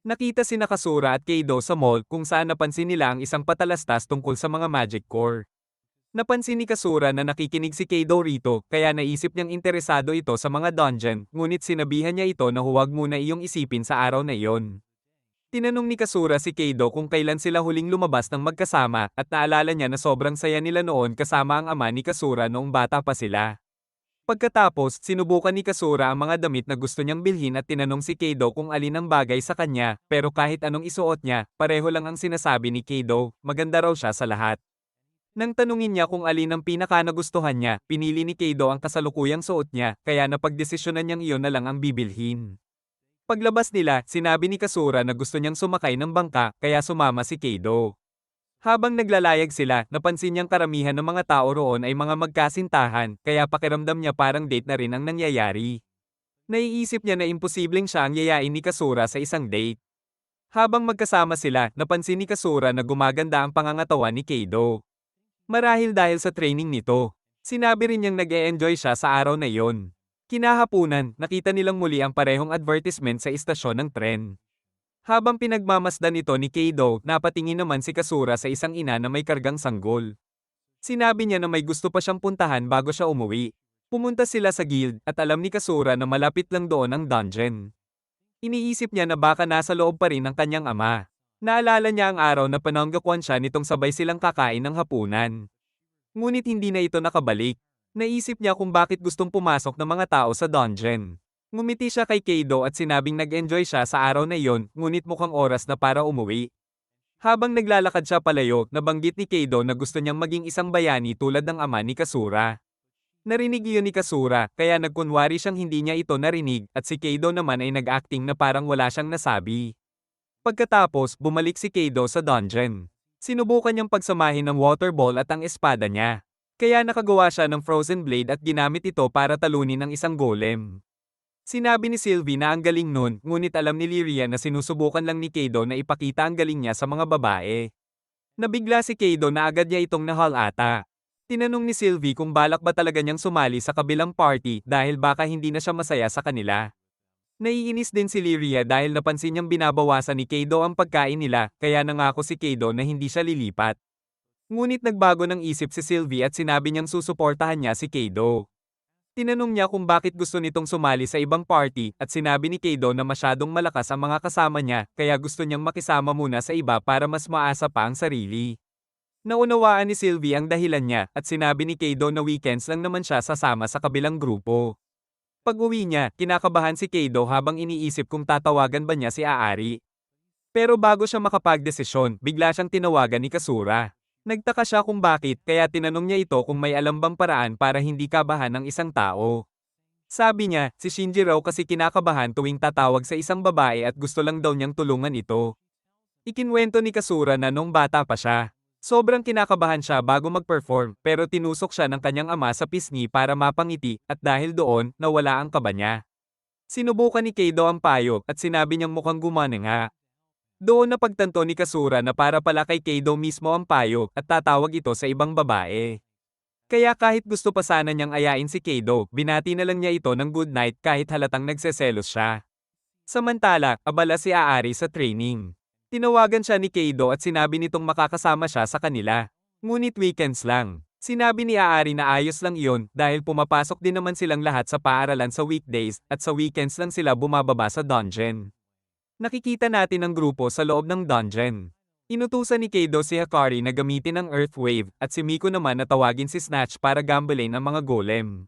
Speaker 1: Nakita si Kasura at Keido sa mall kung saan napansin nila ang isang patalastas tungkol sa mga magic core. Napansin ni Kasura na nakikinig si Keido rito kaya naisip niyang interesado ito sa mga dungeon ngunit sinabihan niya ito na huwag muna iyong isipin sa araw na iyon. Tinanong ni Kasura si Keido kung kailan sila huling lumabas ng magkasama at naalala niya na sobrang saya nila noon kasama ang ama ni Kasura noong bata pa sila. Pagkatapos, sinubukan ni Kasura ang mga damit na gusto niyang bilhin at tinanong si Keido kung alin ang bagay sa kanya, pero kahit anong isuot niya, pareho lang ang sinasabi ni Keido, maganda raw siya sa lahat. Nang tanungin niya kung alin ang pinaka-nagustuhan niya, pinili ni Keido ang kasalukuyang suot niya, kaya napagdesisyonan niyang iyon na lang ang bibilhin. Paglabas nila, sinabi ni Kasura na gusto niyang sumakay ng bangka, kaya sumama si Keido. Habang naglalayag sila, napansin niyang karamihan ng mga tao roon ay mga magkasintahan, kaya pakiramdam niya parang date na rin ang nangyayari. Naiisip niya na imposibleng siya ang yayain ni Kasura sa isang date. Habang magkasama sila, napansin ni Kasura na gumaganda ang pangangatawan ni Keido. Marahil dahil sa training nito. Sinabi rin niyang nag-e-enjoy siya sa araw na iyon. Kinahapunan, nakita nilang muli ang parehong advertisement sa istasyon ng tren. Habang pinagmamasdan ito ni Keido, napatingin naman si Kasura sa isang ina na may kargang sanggol. Sinabi niya na may gusto pa siyang puntahan bago siya umuwi. Pumunta sila sa guild at alam ni Kasura na malapit lang doon ang dungeon. Iniisip niya na baka nasa loob pa rin ang kanyang ama. Naalala niya ang araw na pananggakwan siya nitong sabay silang kakain ng hapunan. Ngunit hindi na ito nakabalik. Naisip niya kung bakit gustong pumasok ng mga tao sa dungeon. Ngumiti siya kay Keido at sinabing nag-enjoy siya sa araw na iyon, ngunit mukhang oras na para umuwi. Habang naglalakad siya palayo, nabanggit ni Keido na gusto niyang maging isang bayani tulad ng ama ni Kasura. Narinig iyon ni Kasura, kaya nagkunwari siyang hindi niya ito narinig, at si Keido naman ay nag-acting na parang wala siyang nasabi. Pagkatapos, bumalik si Keido sa dungeon. Sinubukan niyang pagsamahin ng water ball at ang espada niya. Kaya nakagawa siya ng frozen blade at ginamit ito para talunin ang isang golem. Sinabi ni Sylvie na ang galing nun, ngunit alam ni Lyria na sinusubukan lang ni Keido na ipakita ang galing niya sa mga babae. Nabigla si Keido na agad niya itong nahal ata. Tinanong ni Sylvie kung balak ba talaga niyang sumali sa kabilang party dahil baka hindi na siya masaya sa kanila. Naiinis din si Lyria dahil napansin niyang binabawasan ni Keido ang pagkain nila, kaya nangako si Keido na hindi siya lilipat. Ngunit nagbago ng isip si Sylvie at sinabi niyang susuportahan niya si Keido. Tinanong niya kung bakit gusto nitong sumali sa ibang party at sinabi ni Keido na masyadong malakas ang mga kasama niya kaya gusto niyang makisama muna sa iba para mas maasa pa ang sarili. Naunawaan ni Sylvie ang dahilan niya at sinabi ni Keido na weekends lang naman siya sasama sa kabilang grupo. Pag-uwi niya, kinakabahan si Keido habang iniisip kung tatawagan ba niya si Aari. Pero bago siya makapagdesisyon, bigla siyang tinawagan ni Kasura. Nagtaka siya kung bakit, kaya tinanong niya ito kung may alam bang paraan para hindi kabahan ng isang tao. Sabi niya, si Shinji raw kasi kinakabahan tuwing tatawag sa isang babae at gusto lang daw niyang tulungan ito. Ikinwento ni Kasura na nung bata pa siya. Sobrang kinakabahan siya bago mag-perform, pero tinusok siya ng kanyang ama sa pisngi para mapangiti at dahil doon, nawala ang kaba niya. Sinubukan ni Keido ang payo at sinabi niyang mukhang gumana nga. Doon napagtanto ni Kasura na para pala kay Keido mismo ang payo at tatawag ito sa ibang babae. Kaya kahit gusto pa sana niyang ayain si Keido, binati na lang niya ito ng good night kahit halatang nagseselos siya. Samantala, abala si Aari sa training. Tinawagan siya ni Keido at sinabi nitong makakasama siya sa kanila. Ngunit weekends lang. Sinabi ni Aari na ayos lang iyon dahil pumapasok din naman silang lahat sa paaralan sa weekdays at sa weekends lang sila bumababa sa dungeon. Nakikita natin ang grupo sa loob ng dungeon. Inutusan ni Keido si Hakari na gamitin ang Earth Wave at si Miko naman na tawagin si Snatch para gambling ang mga golem.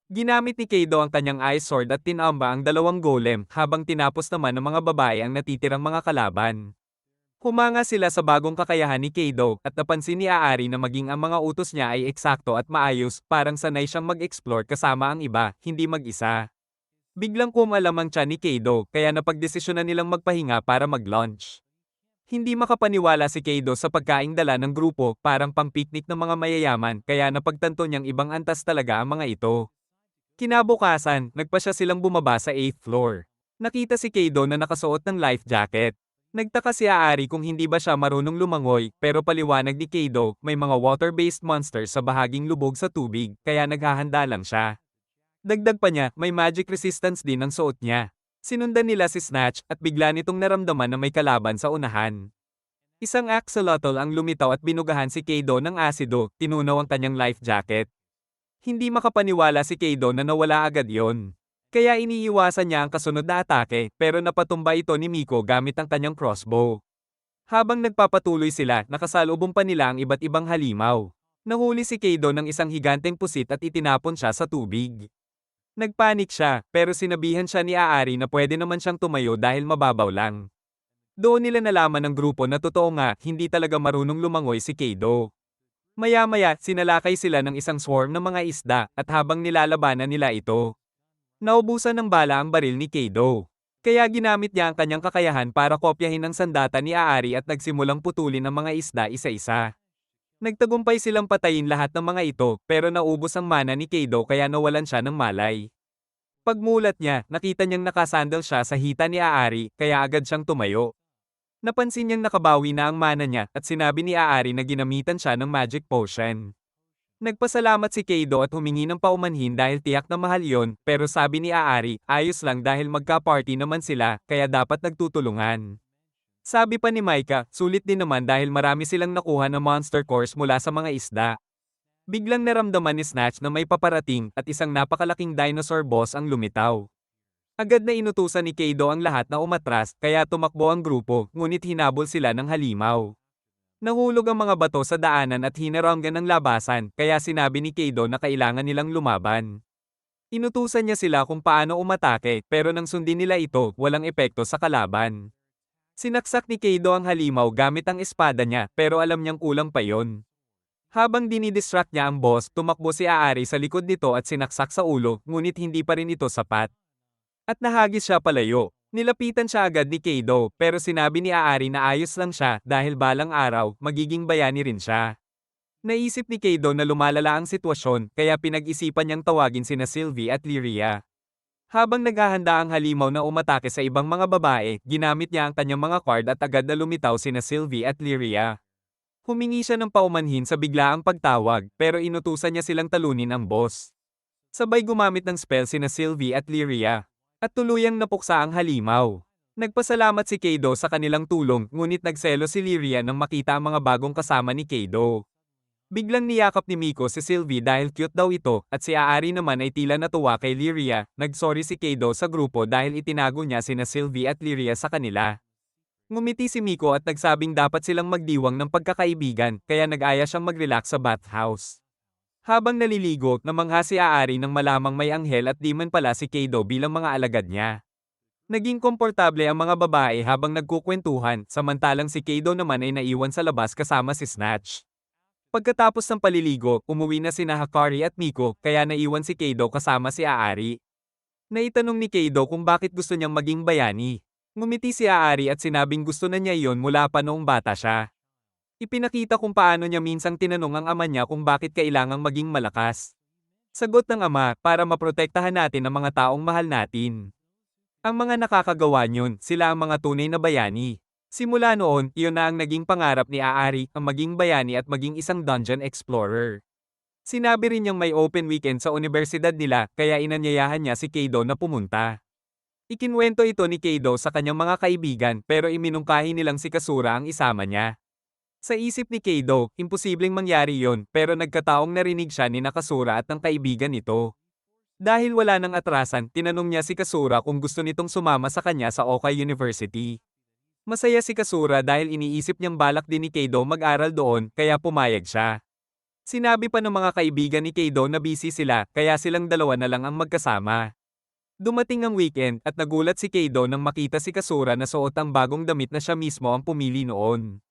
Speaker 1: Ginamit ni Keido ang kanyang Ice Sword at tinamba ang dalawang golem habang tinapos naman ng mga babae ang natitirang mga kalaban. Humanga sila sa bagong kakayahan ni Keido at napansin ni Aari na maging ang mga utos niya ay eksakto at maayos, parang sanay siyang mag-explore kasama ang iba, hindi mag-isa. Biglang kumalam ang tiyan ni Keido kaya napagdesisyonan nilang magpahinga para mag-lunch. Hindi makapaniwala si Keido sa pagkaing dala ng grupo, parang pang-picnic ng mga mayayaman, kaya napagtanto niyang ibang antas talaga ang mga ito. Kinabukasan, nagpasya silang bumaba sa 8th floor. Nakita si Keido na nakasuot ng life jacket. Nagtaka si Aari kung hindi ba siya marunong lumangoy, pero paliwanag ni Keido, may mga water-based monsters sa bahaging lubog sa tubig, kaya naghahanda lang siya. Dagdag pa niya, may magic resistance din ang suot niya. Sinundan nila si Snatch at bigla nitong naramdaman na may kalaban sa unahan. Isang axolotl ang lumitaw at binugahan si Keido ng asido, tinunaw ang kanyang life jacket. Hindi makapaniwala si Keido na nawala agad yon. Kaya iniiwasan niya ang kasunod na atake, pero napatumba ito ni Miko gamit ang kanyang crossbow. Habang nagpapatuloy sila, nakasalubong pa nila ang iba't ibang halimaw. Nahuli si Kaido ng isang higanteng pusit at itinapon siya sa tubig. Nagpanik siya, pero sinabihan siya ni Aari na pwede naman siyang tumayo dahil mababaw lang. Doon nila nalaman ng grupo na totoo nga, hindi talaga marunong lumangoy si Kaido. Maya-maya, sinalakay sila ng isang swarm ng mga isda, at habang nilalabanan nila ito, naubusan ng bala ang baril ni Kaido. Kaya ginamit niya ang kanyang kakayahan para kopyahin ang sandata ni Aari at nagsimulang putulin ang mga isda isa-isa. Nagtagumpay silang patayin lahat ng mga ito, pero naubos ang mana ni Kaido kaya nawalan siya ng malay. Pagmulat niya, nakita niyang nakasandal siya sa hita ni Aari, kaya agad siyang tumayo. Napansin niyang nakabawi na ang mana niya at sinabi ni Aari na ginamitan siya ng magic potion. Nagpasalamat si Kaido at humingi ng paumanhin dahil tiyak na mahal yon, pero sabi ni Aari, ayos lang dahil magka-party naman sila, kaya dapat nagtutulungan. Sabi pa ni Maika, sulit din naman dahil marami silang nakuha na monster cores mula sa mga isda. Biglang naramdaman ni Snatch na may paparating at isang napakalaking dinosaur boss ang lumitaw. Agad na inutusan ni Kaido ang lahat na umatras, kaya tumakbo ang grupo, ngunit hinabol sila ng halimaw. Nahulog ang mga bato sa daanan at hinaranggan ng labasan, kaya sinabi ni Kaido na kailangan nilang lumaban. Inutusan niya sila kung paano umatake, pero nang sundin nila ito, walang epekto sa kalaban. Sinaksak ni Kaido ang halimaw gamit ang espada niya, pero alam niyang kulang pa yon. Habang dinidistract niya ang boss, tumakbo si Aari sa likod nito at sinaksak sa ulo, ngunit hindi pa rin ito sapat. At nahagis siya palayo. Nilapitan siya agad ni Kaido, pero sinabi ni Aari na ayos lang siya dahil balang araw, magiging bayani rin siya. Naisip ni Kaido na lumalala ang sitwasyon, kaya pinag-isipan niyang tawagin sina Sylvie at Lyria. Habang naghahanda ang halimaw na umatake sa ibang mga babae, ginamit niya ang kanyang mga card at agad na lumitaw sina Sylvie at Lyria. Humingi siya ng paumanhin sa biglaang pagtawag, pero inutusan niya silang talunin ang boss. Sabay gumamit ng spell sina Sylvie at Lyria. At tuluyang napuksa ang halimaw. Nagpasalamat si Kaido sa kanilang tulong, ngunit nagselo si Lyria nang makita ang mga bagong kasama ni Kaido. Biglang niyakap ni Miko si Sylvie dahil cute daw ito, at si Aari naman ay tila natuwa kay Lyria. Nagsorry si Kaido sa grupo dahil itinago niya sina Sylvie at Lyria sa kanila. Ngumiti si Miko at nagsabing dapat silang magdiwang ng pagkakaibigan, kaya nag-aya siyang mag-relax sa bathhouse. Habang naliligo, namangha si Aari nang malamang may anghel at di man pala si Kaido bilang mga alagad niya. Naging komportable ang mga babae habang nagkukwentuhan, samantalang si Kaido naman ay naiwan sa labas kasama si Snatch. Pagkatapos ng paliligo, umuwi na sina Hakari at Miko, kaya naiwan si Kaido kasama si Aari. Naitanong ni Kaido kung bakit gusto niyang maging bayani. Ngumiti si Aari at sinabing gusto na niya iyon mula pa noong bata siya. Ipinakita kung paano niya minsang tinanong ang ama niya kung bakit kailangang maging malakas. Sagot ng ama, para maprotektahan natin ang mga taong mahal natin. Ang mga nakakagawa niyon, sila ang mga tunay na bayani. Simula noon, iyon na ang naging pangarap ni Aari, ang maging bayani at maging isang dungeon explorer. Sinabi rin niyang may open weekend sa universidad nila, kaya inanyayahan niya si Kaido na pumunta. Ikinwento ito ni Kaido sa kanyang mga kaibigan, pero iminungkahi nilang si Kasura ang isama niya. Sa isip ni Kaido, imposibleng mangyari yon, pero nagkataong narinig siya ni Kasura at ng kaibigan nito. Dahil wala nang atrasan, tinanong niya si Kasura kung gusto nitong sumama sa kanya sa Okay University. Masaya si Kasura dahil iniisip niyang balak din ni Kaido mag-aral doon, kaya pumayag siya. Sinabi pa ng mga kaibigan ni Kaido na busy sila, kaya silang dalawa na lang ang magkasama. Dumating ang weekend at nagulat si Kaido nang makita si Kasura na suot ang bagong damit na siya mismo ang pumili noon.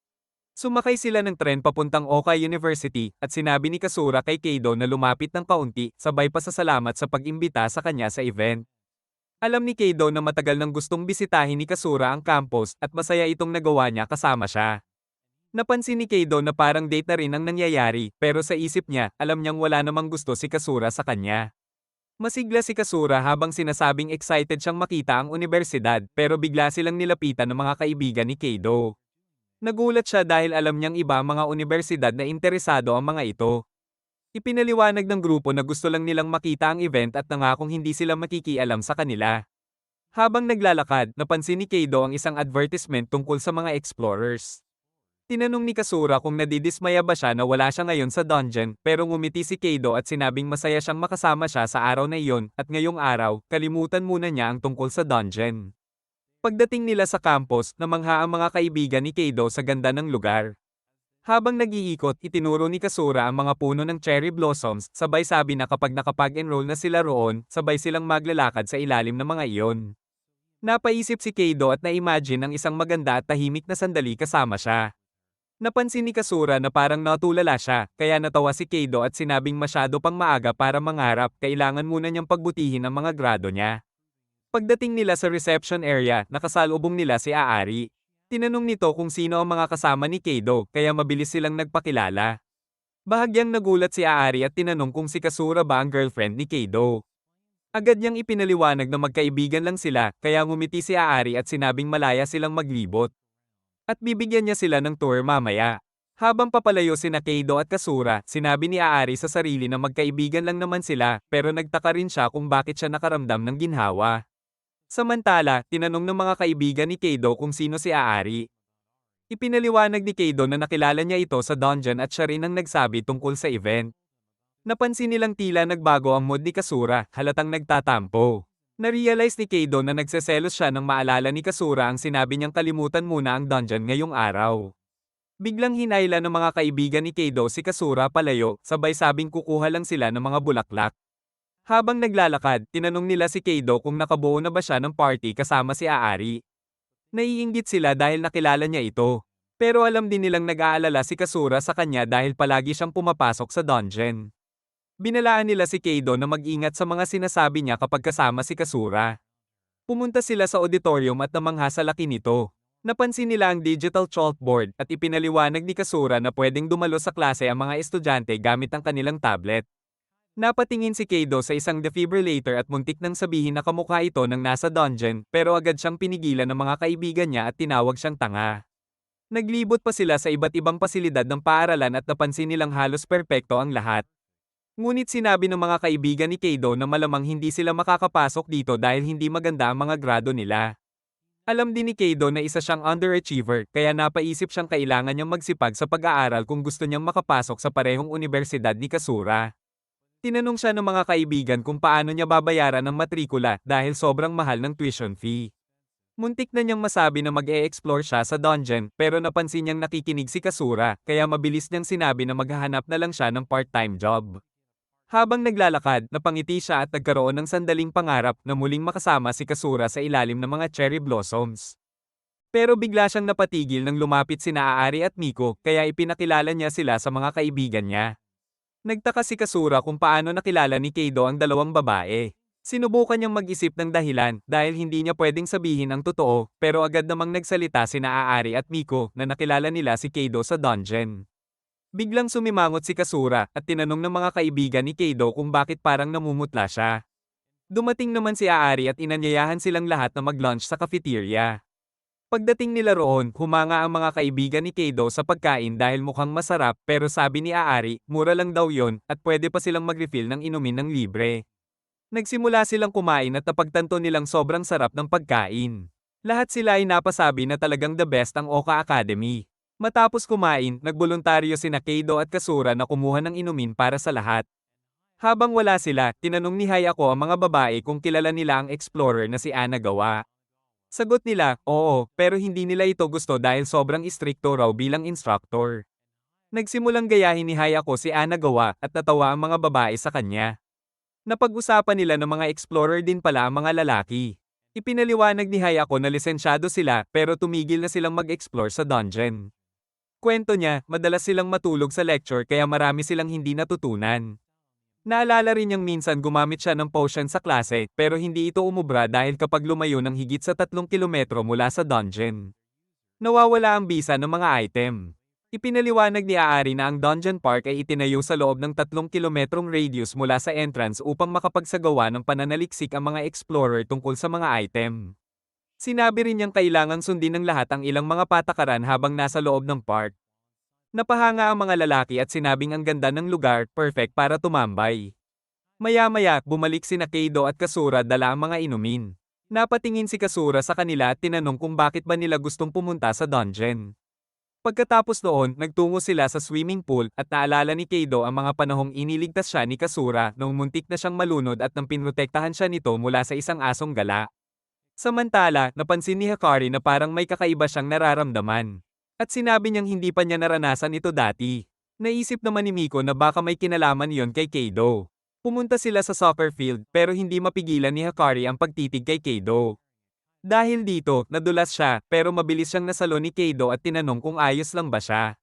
Speaker 1: Sumakay sila ng tren papuntang Okay University at sinabi ni Kasura kay Kaido na lumapit ng kaunti, sabay pasasalamat sa pag-imbita sa kanya sa event. Alam ni Kaido na matagal nang gustong bisitahin ni Kasura ang campus at masaya itong nagawa niya kasama siya. Napansin ni Kaido na parang date na rin ang nangyayari, pero sa isip niya, alam niyang wala namang gusto si Kasura sa kanya. Masigla si Kasura habang sinasabing excited siyang makita ang universidad, pero bigla silang nilapitan ng mga kaibigan ni Kaido. Nagulat siya dahil alam niyang iba mga universidad na interesado ang mga ito. Ipinaliwanag ng grupo na gusto lang nilang makita ang event at nangakong hindi sila makikialam sa kanila. Habang naglalakad, napansin ni Kaido ang isang advertisement tungkol sa mga explorers. Tinanong ni Kasura kung nadidismaya ba siya na wala siya ngayon sa dungeon, pero ngumiti si Kaido at sinabing masaya siyang makasama siya sa araw na iyon, at ngayong araw, kalimutan muna niya ang tungkol sa dungeon. Pagdating nila sa campus, namangha ang mga kaibigan ni Kaido sa ganda ng lugar. Habang nag-iikot, itinuro ni Kasura ang mga puno ng cherry blossoms, sabay sabi na kapag nakapag-enroll na sila roon, sabay silang maglalakad sa ilalim ng mga iyon. Napaisip si Kaido at na-imagine ang isang maganda at tahimik na sandali kasama siya. Napansin ni Kasura na parang natulala siya, kaya natawa si Kaido at sinabing masyado pang maaga para mangarap, kailangan muna niyang pagbutihin ang mga grado niya. Pagdating nila sa reception area, nakasalubong nila si Aari. Tinanong nito kung sino ang mga kasama ni Kaido, kaya mabilis silang nagpakilala. Bahagyang nagulat si Aari at tinanong kung si Kasura ba ang girlfriend ni Kaido. Agad niyang ipinaliwanag na magkaibigan lang sila, kaya ngumiti si Aari at sinabing malaya silang maglibot. At bibigyan niya sila ng tour mamaya. Habang papalayo sina Kaido at Kasura, sinabi ni Aari sa sarili na magkaibigan lang naman sila, pero nagtaka rin siya kung bakit siya nakaramdam ng ginhawa. Samantala, tinanong ng mga kaibigan ni Kaido kung sino si Aari. Ipinaliwanag ni Kaido na nakilala niya ito sa dungeon at siya rin ang nagsabi tungkol sa event. Napansin nilang tila nagbago ang mood ni Kasura, halatang nagtatampo. Narealize ni Kaido na nagseselos siya nang maalala ni Kasura ang sinabi niyang kalimutan muna ang dungeon ngayong araw. Biglang hinayla ng mga kaibigan ni Kaido si Kasura palayo, sabay sabing kukuha lang sila ng mga bulaklak. Habang naglalakad, tinanong nila si Kaido kung nakabuo na ba siya ng party kasama si Aari. Naiinggit sila dahil nakilala niya ito. Pero alam din nilang nag-aalala si Kasura sa kanya dahil palagi siyang pumapasok sa dungeon. Binalaan nila si Kaido na mag-ingat sa mga sinasabi niya kapag kasama si Kasura. Pumunta sila sa auditorium at namangha sa laki nito. Napansin nila ang digital chalkboard at ipinaliwanag ni Kasura na pwedeng dumalo sa klase ang mga estudyante gamit ang kanilang tablet. Napatingin si Kaido sa isang defibrillator at muntik nang sabihin na kamukha ito ng nasa dungeon, pero agad siyang pinigilan ng mga kaibigan niya at tinawag siyang tanga. Naglibot pa sila sa iba't ibang pasilidad ng paaralan at napansin nilang halos perpekto ang lahat. Ngunit sinabi ng mga kaibigan ni Kaido na malamang hindi sila makakapasok dito dahil hindi maganda ang mga grado nila. Alam din ni Kaido na isa siyang underachiever, kaya napaisip siyang kailangan niyang magsipag sa pag-aaral kung gusto niyang makapasok sa parehong universidad ni Kasura. Tinanong siya ng mga kaibigan kung paano niya babayaran ang matrikula dahil sobrang mahal ng tuition fee. Muntik na niyang masabi na mag-e-explore siya sa dungeon, pero napansin niyang nakikinig si Kasura, kaya mabilis niyang sinabi na maghahanap na lang siya ng part-time job. Habang naglalakad, napangiti siya at nagkaroon ng sandaling pangarap na muling makasama si Kasura sa ilalim ng mga cherry blossoms. Pero bigla siyang napatigil nang lumapit sina Aari at Miko, kaya ipinakilala niya sila sa mga kaibigan niya. Nagtaka si Kasura kung paano nakilala ni Kaido ang dalawang babae. Sinubukan niyang mag-isip ng dahilan dahil hindi niya pwedeng sabihin ang totoo, pero agad namang nagsalita sina Aari at Miko na nakilala nila si Kaido sa dungeon. Biglang sumimangot si Kasura at tinanong ng mga kaibigan ni Kaido kung bakit parang namumutla siya. Dumating naman si Aari at inanyayahan silang lahat na mag-lunch sa cafeteria. Pagdating nila roon, humanga ang mga kaibigan ni Kaido sa pagkain dahil mukhang masarap, pero sabi ni Aari, mura lang daw yon at pwede pa silang mag-refill ng inumin ng libre. Nagsimula silang kumain at napagtanto nilang sobrang sarap ng pagkain. Lahat sila ay napasabi na talagang the best ang Oka Academy. Matapos kumain, nagboluntaryo sina Kaido at Kasura na kumuha ng inumin para sa lahat. Habang wala sila, tinanong ni Hayako ang mga babae kung kilala nila ang explorer na si Anagawa. Sagot nila, oo, pero hindi nila ito gusto dahil sobrang istrikto raw bilang instructor. Nagsimulang gayahin ni Hayako si Anagawa at natawa ang mga babae sa kanya. Napag-usapan nila ng mga explorer din pala ang mga lalaki. Ipinaliwanag ni Hayako na lisensyado sila pero tumigil na silang mag-explore sa dungeon. Kwento niya, madalas silang matulog sa lecture kaya marami silang hindi natutunan. Naalala rin niyang minsan gumamit siya ng potion sa klase, pero hindi ito umubra dahil kapag lumayo ng higit sa 3 kilometro mula sa dungeon, nawawala ang bisa ng mga item. Ipinaliwanag ni Aari na ang Dungeon Park ay itinayo sa loob ng 3 kilometrong radius mula sa entrance upang makapagsagawa ng pananaliksik ang mga explorer tungkol sa mga item. Sinabi rin niyang kailangang sundin ng lahat ang ilang mga patakaran habang nasa loob ng park. Napahanga ang mga lalaki at sinabing ang ganda ng lugar, perfect para tumambay. Maya-maya, bumalik sina Kaido at Kasura dala ang mga inumin. Napatingin si Kasura sa kanila at tinanong kung bakit ba nila gustong pumunta sa dungeon. Pagkatapos noon, nagtungo sila sa swimming pool at naalala ni Keido ang mga panahong iniligtas siya ni Kasura noong muntik na siyang malunod at nang pinrotektahan siya nito mula sa isang asong gala. Samantala, napansin ni Hikari na parang may kakaiba siyang nararamdaman. At sinabi niyang hindi pa niya naranasan ito dati. Naisip naman ni Miko na baka may kinalaman yon kay Keido. Pumunta sila sa soccer field pero hindi mapigilan ni Hikari ang pagtitig kay Keido. Dahil dito, nadulas siya pero mabilis siyang nasalo ni Keido at tinanong kung ayos lang ba siya.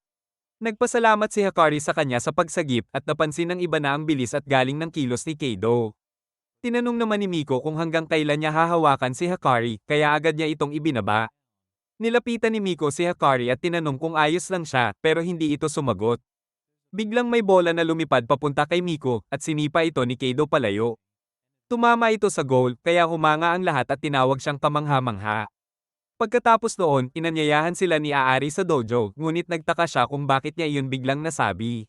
Speaker 1: Nagpasalamat si Hikari sa kanya sa pagsagip at napansin ng iba na ang bilis at galing ng kilos ni Keido. Tinanong naman ni Miko kung hanggang kailan niya hahawakan si Hikari kaya agad niya itong ibinaba. Nilapitan ni Miko si Hikari at tinanong kung ayos lang siya pero hindi ito sumagot. Biglang may bola na lumipad papunta kay Miko at sinipa ito ni Keido palayo. Tumama ito sa goal kaya humanga ang lahat at tinawag siyang kamangha-mangha. Pagkatapos noon, inanyayahan sila ni Aari sa dojo ngunit nagtaka siya kung bakit niya iyon biglang nasabi.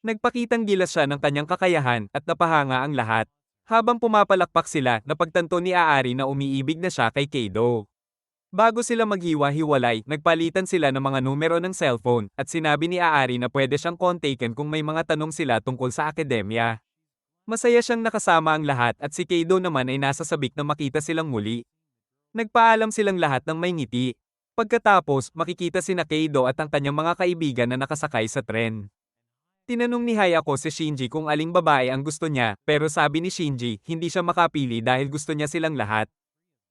Speaker 1: Nagpakitang gilas siya ng kanyang kakayahan at napahanga ang lahat. Habang pumapalakpak sila, napagtanto ni Aari na umiibig na siya kay Keido. Bago sila maghiwa-hiwalay, nagpalitan sila ng mga numero ng cellphone at sinabi ni Aari na pwede siyang kontakin kung may mga tanong sila tungkol sa akademya. Masaya siyang nakasama ang lahat at si Keido naman ay nasa sabik na makita silang muli. Nagpaalam silang lahat ng may ngiti. Pagkatapos, makikita sina Keido at ang kanyang mga kaibigan na nakasakay sa tren. Tinanong ni Hayako si Shinji kung aling babae ang gusto niya, pero sabi ni Shinji, hindi siya makapili dahil gusto niya silang lahat.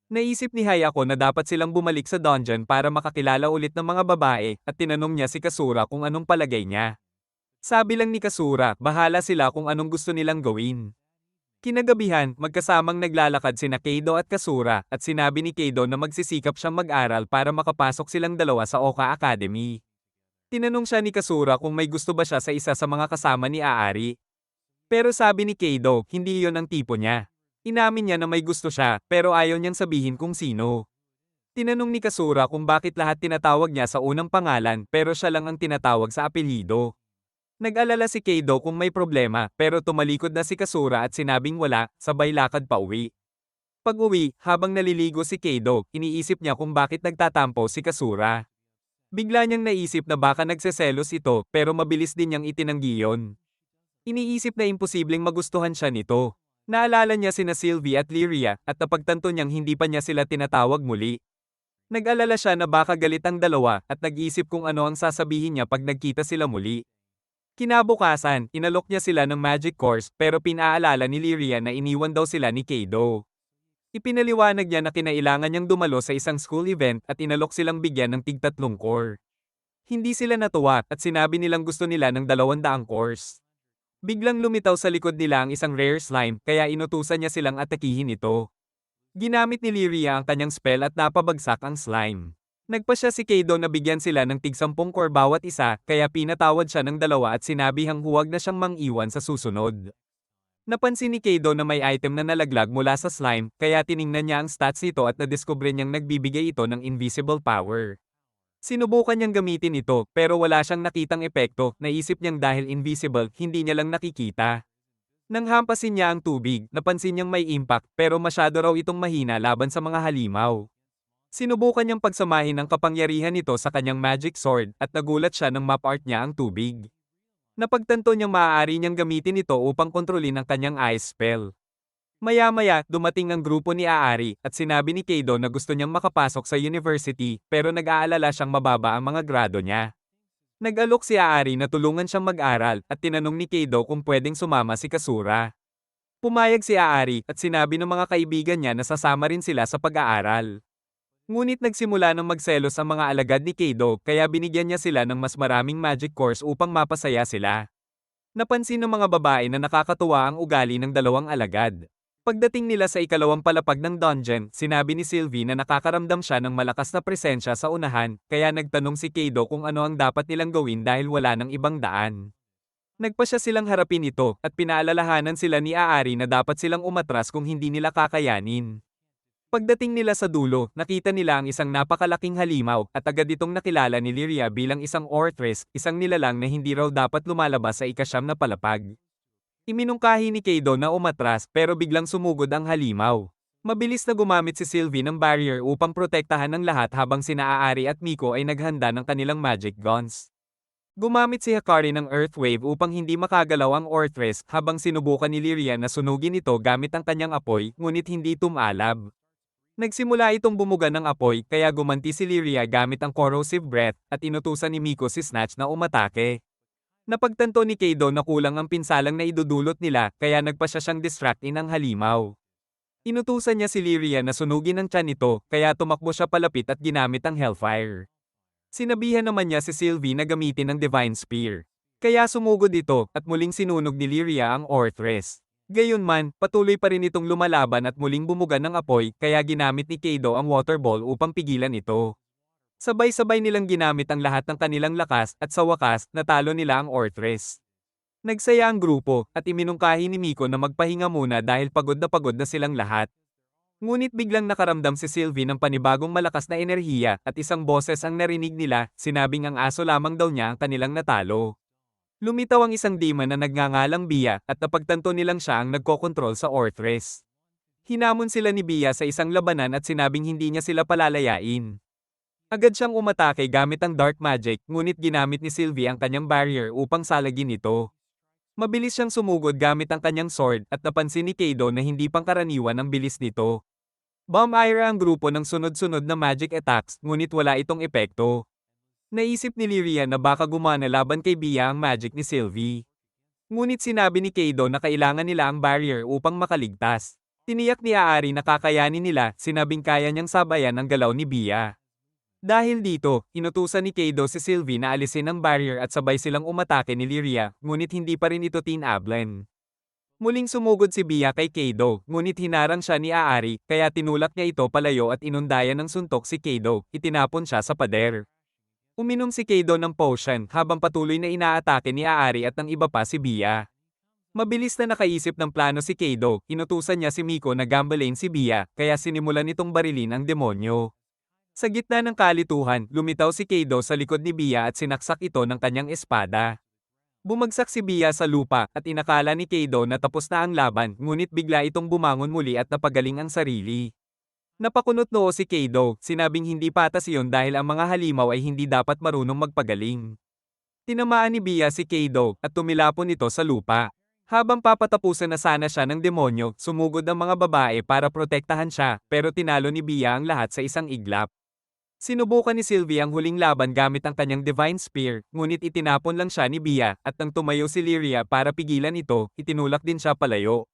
Speaker 1: Naisip ni Hayako na dapat silang bumalik sa dungeon para makakilala ulit ng mga babae at tinanong niya si Kasura kung anong palagay niya. Sabi lang ni Kasura, bahala sila kung anong gusto nilang gawin. Kinagabihan, magkasamang naglalakad sina Keido at Kasura at sinabi ni Keido na magsisikap siyang mag-aral para makapasok silang dalawa sa Oka Academy. Tinanong siya ni Kasura kung may gusto ba siya sa isa sa mga kasama ni Aari. Pero sabi ni Keido, hindi iyon ang tipo niya. Inamin niya na may gusto siya, pero ayaw niyang sabihin kung sino. Tinanong ni Kasura kung bakit lahat tinatawag niya sa unang pangalan pero siya lang ang tinatawag sa apelyido. Nag-alala si Keido kung may problema pero tumalikod na si Kasura at sinabing wala, sabay lakad pa uwi. Pag-uwi, habang naliligo si Keido, iniisip niya kung bakit nagtatampo si Kasura. Bigla niyang naisip na baka nagseselos ito pero mabilis din niyang itinanggi yon. Iniisip na imposibleng magustuhan siya nito. Naalala niya sina Sylvie at Lyria at napagtanto niyang hindi pa niya sila tinatawag muli. Nag-alala siya na baka galit ang dalawa at nag-isip kung ano ang sasabihin niya pag nagkita sila muli. Kinabukasan, inalok niya sila ng magic course pero pinaalala ni Lyria na iniwan daw sila ni Keido. Ipinaliwanag niya na kinailangan niyang dumalo sa isang school event at inalok silang bigyan ng tig-3 core. Hindi sila natuwa at sinabi nilang gusto nila ng 200 cores. Biglang lumitaw sa likod nila ang isang rare slime kaya inutusan niya silang atakihin ito. Ginamit ni Lyria ang kanyang spell at napabagsak ang slime. Nagpa siya si Keido na bigyan sila ng tig-10 core bawat isa kaya pinatawad siya ng dalawa at sinabihang huwag na siyang mang-iwan sa susunod. Napansin ni Keido na may item na nalaglag mula sa slime kaya tiningnan niya ang stats nito at nadiskubre niyang nagbibigay ito ng invisible power. Sinubukan niyang gamitin ito pero wala siyang nakitang epekto, naisip niyang dahil invisible, hindi niya lang nakikita. Nang hampasin niya ang tubig, napansin niyang may impact pero masyado raw itong mahina laban sa mga halimaw. Sinubukan niyang pagsamahin ang kapangyarihan nito sa kanyang magic sword at nagulat siya nang map art niya ang tubig. Napagtanto niyang maaari niyang gamitin ito upang kontrolin ang kanyang ice spell. Maya-maya, dumating ang grupo ni Aari at sinabi ni Keido na gusto niyang makapasok sa university pero nag-aalala siyang mababa ang mga grado niya. Nag-alok si Aari na tulungan siyang mag-aral at tinanong ni Keido kung pwedeng sumama si Kasura. Pumayag si Aari at sinabi ng mga kaibigan niya na sasama rin sila sa pag-aaral. Ngunit nagsimula ng magselos ang mga alagad ni Keido kaya binigyan niya sila ng mas maraming magic course upang mapasaya sila. Napansin ng mga babae na nakakatuwa ang ugali ng dalawang alagad. Pagdating nila sa ikalawang palapag ng dungeon, sinabi ni Sylvie na nakakaramdam siya ng malakas na presensya sa unahan, kaya nagtanong si Keido kung ano ang dapat nilang gawin dahil wala ng ibang daan. Nagpa siya silang harapin ito at pinaalalahanan sila ni Aari na dapat silang umatras kung hindi nila kakayanin. Pagdating nila sa dulo, nakita nila ang isang napakalaking halimaw at agad itong nakilala ni Lyria bilang isang Orthress, isang nilalang na hindi raw dapat lumalabas sa ika-9 na palapag. Iminungkahi ni Keido na umatras pero biglang sumugod ang halimaw. Mabilis na gumamit si Sylvie ng barrier upang protektahan ng lahat habang sina Aari at Miko ay naghanda ng kanilang magic guns. Gumamit si Hikari ng Earthwave upang hindi makagalaw ang Orthress habang sinubukan ni Lyria na sunugin ito gamit ang kanyang apoy ngunit hindi tumalab. Nagsimula itong bumuga ng apoy kaya gumanti si Lyria gamit ang Corrosive Breath at inutusan ni Miko si Snatch na umatake. Napagtanto ni Kaido na kulang ang pinsalang na idudulot nila kaya nagpa siya siyang distractin ng halimaw. Inutusan niya si Lyria na sunugin ang tiyan nito kaya tumakbo siya palapit at ginamit ang Hellfire. Sinabihan naman niya si Sylvie na gamitin ang Divine Spear. Kaya sumugod ito at muling sinunog ni Lyria ang Orthress. Gayunman, patuloy pa rin itong lumalaban at muling bumuga ng apoy kaya ginamit ni Kaido ang Water Ball upang pigilan ito. Sabay-sabay nilang ginamit ang lahat ng kanilang lakas at sa wakas, natalo nila ang Orthress. Nagsaya ang grupo at iminungkahi ni Miko na magpahinga muna dahil pagod na silang lahat. Ngunit biglang nakaramdam si Sylvie ng panibagong malakas na enerhiya at isang boses ang narinig nila, sinabing ang aso lamang daw niya ang kanilang natalo. Lumitaw ang isang demon na nagngangalang Bia at napagtanto nilang siya ang nagkokontrol sa Orthress. Hinamon sila ni Bia sa isang labanan at sinabing hindi niya sila palalayain. Agad siyang umatake gamit ang Dark Magic ngunit ginamit ni Sylvie ang kanyang barrier upang salagin ito. Mabilis siyang sumugod gamit ang kanyang sword at napansin ni Kaido na hindi pangkaraniwan ang bilis nito. Bomb-ira ang grupo ng sunod-sunod na magic attacks ngunit wala itong epekto. Naisip ni Lyria na baka gumana laban kay Bia ang magic ni Sylvie. Ngunit sinabi ni Kaido na kailangan nila ang barrier upang makaligtas. Tiniyak ni Aari na kakayanin nila, sinabing kaya niyang sabayan ang galaw ni Bia. Dahil dito, inutusan ni Kaido si Sylvie na alisin ang barrier at sabay silang umatake ni Lyria, ngunit hindi pa rin ito tinablan. Muling sumugod si Bia kay Kaido, ngunit hinarang siya ni Aari, kaya tinulak niya ito palayo at inundayan ng suntok si Kaido, itinapon siya sa pader. Uminom si Kaido ng potion habang patuloy na inaatake ni Aari at ng iba pa si Bia. Mabilis na nakaisip ng plano si Kaido, inutusan niya si Miko na gambalain si Bia, kaya sinimulan nitong barilin ang demonyo. Sa gitna ng kalituhan, lumitaw si Kaido sa likod ni Bia at sinaksak ito ng kanyang espada. Bumagsak si Bia sa lupa at inakala ni Kaido na tapos na ang laban ngunit bigla itong bumangon muli at napagaling ang sarili. Napakunot noo si Kaido, sinabing hindi patas iyon dahil ang mga halimaw ay hindi dapat marunong magpagaling. Tinamaan ni Bia si Kaido at tumilapon ito sa lupa. Habang papatapusan na sana siya ng demonyo, sumugod ang mga babae para protektahan siya pero tinalo ni Bia ang lahat sa isang iglap. Sinubukan ni Sylvie ang huling laban gamit ang kanyang Divine Spear, ngunit itinapon lang siya ni Bia at nang tumayo si Lyria para pigilan ito, itinulak din siya palayo.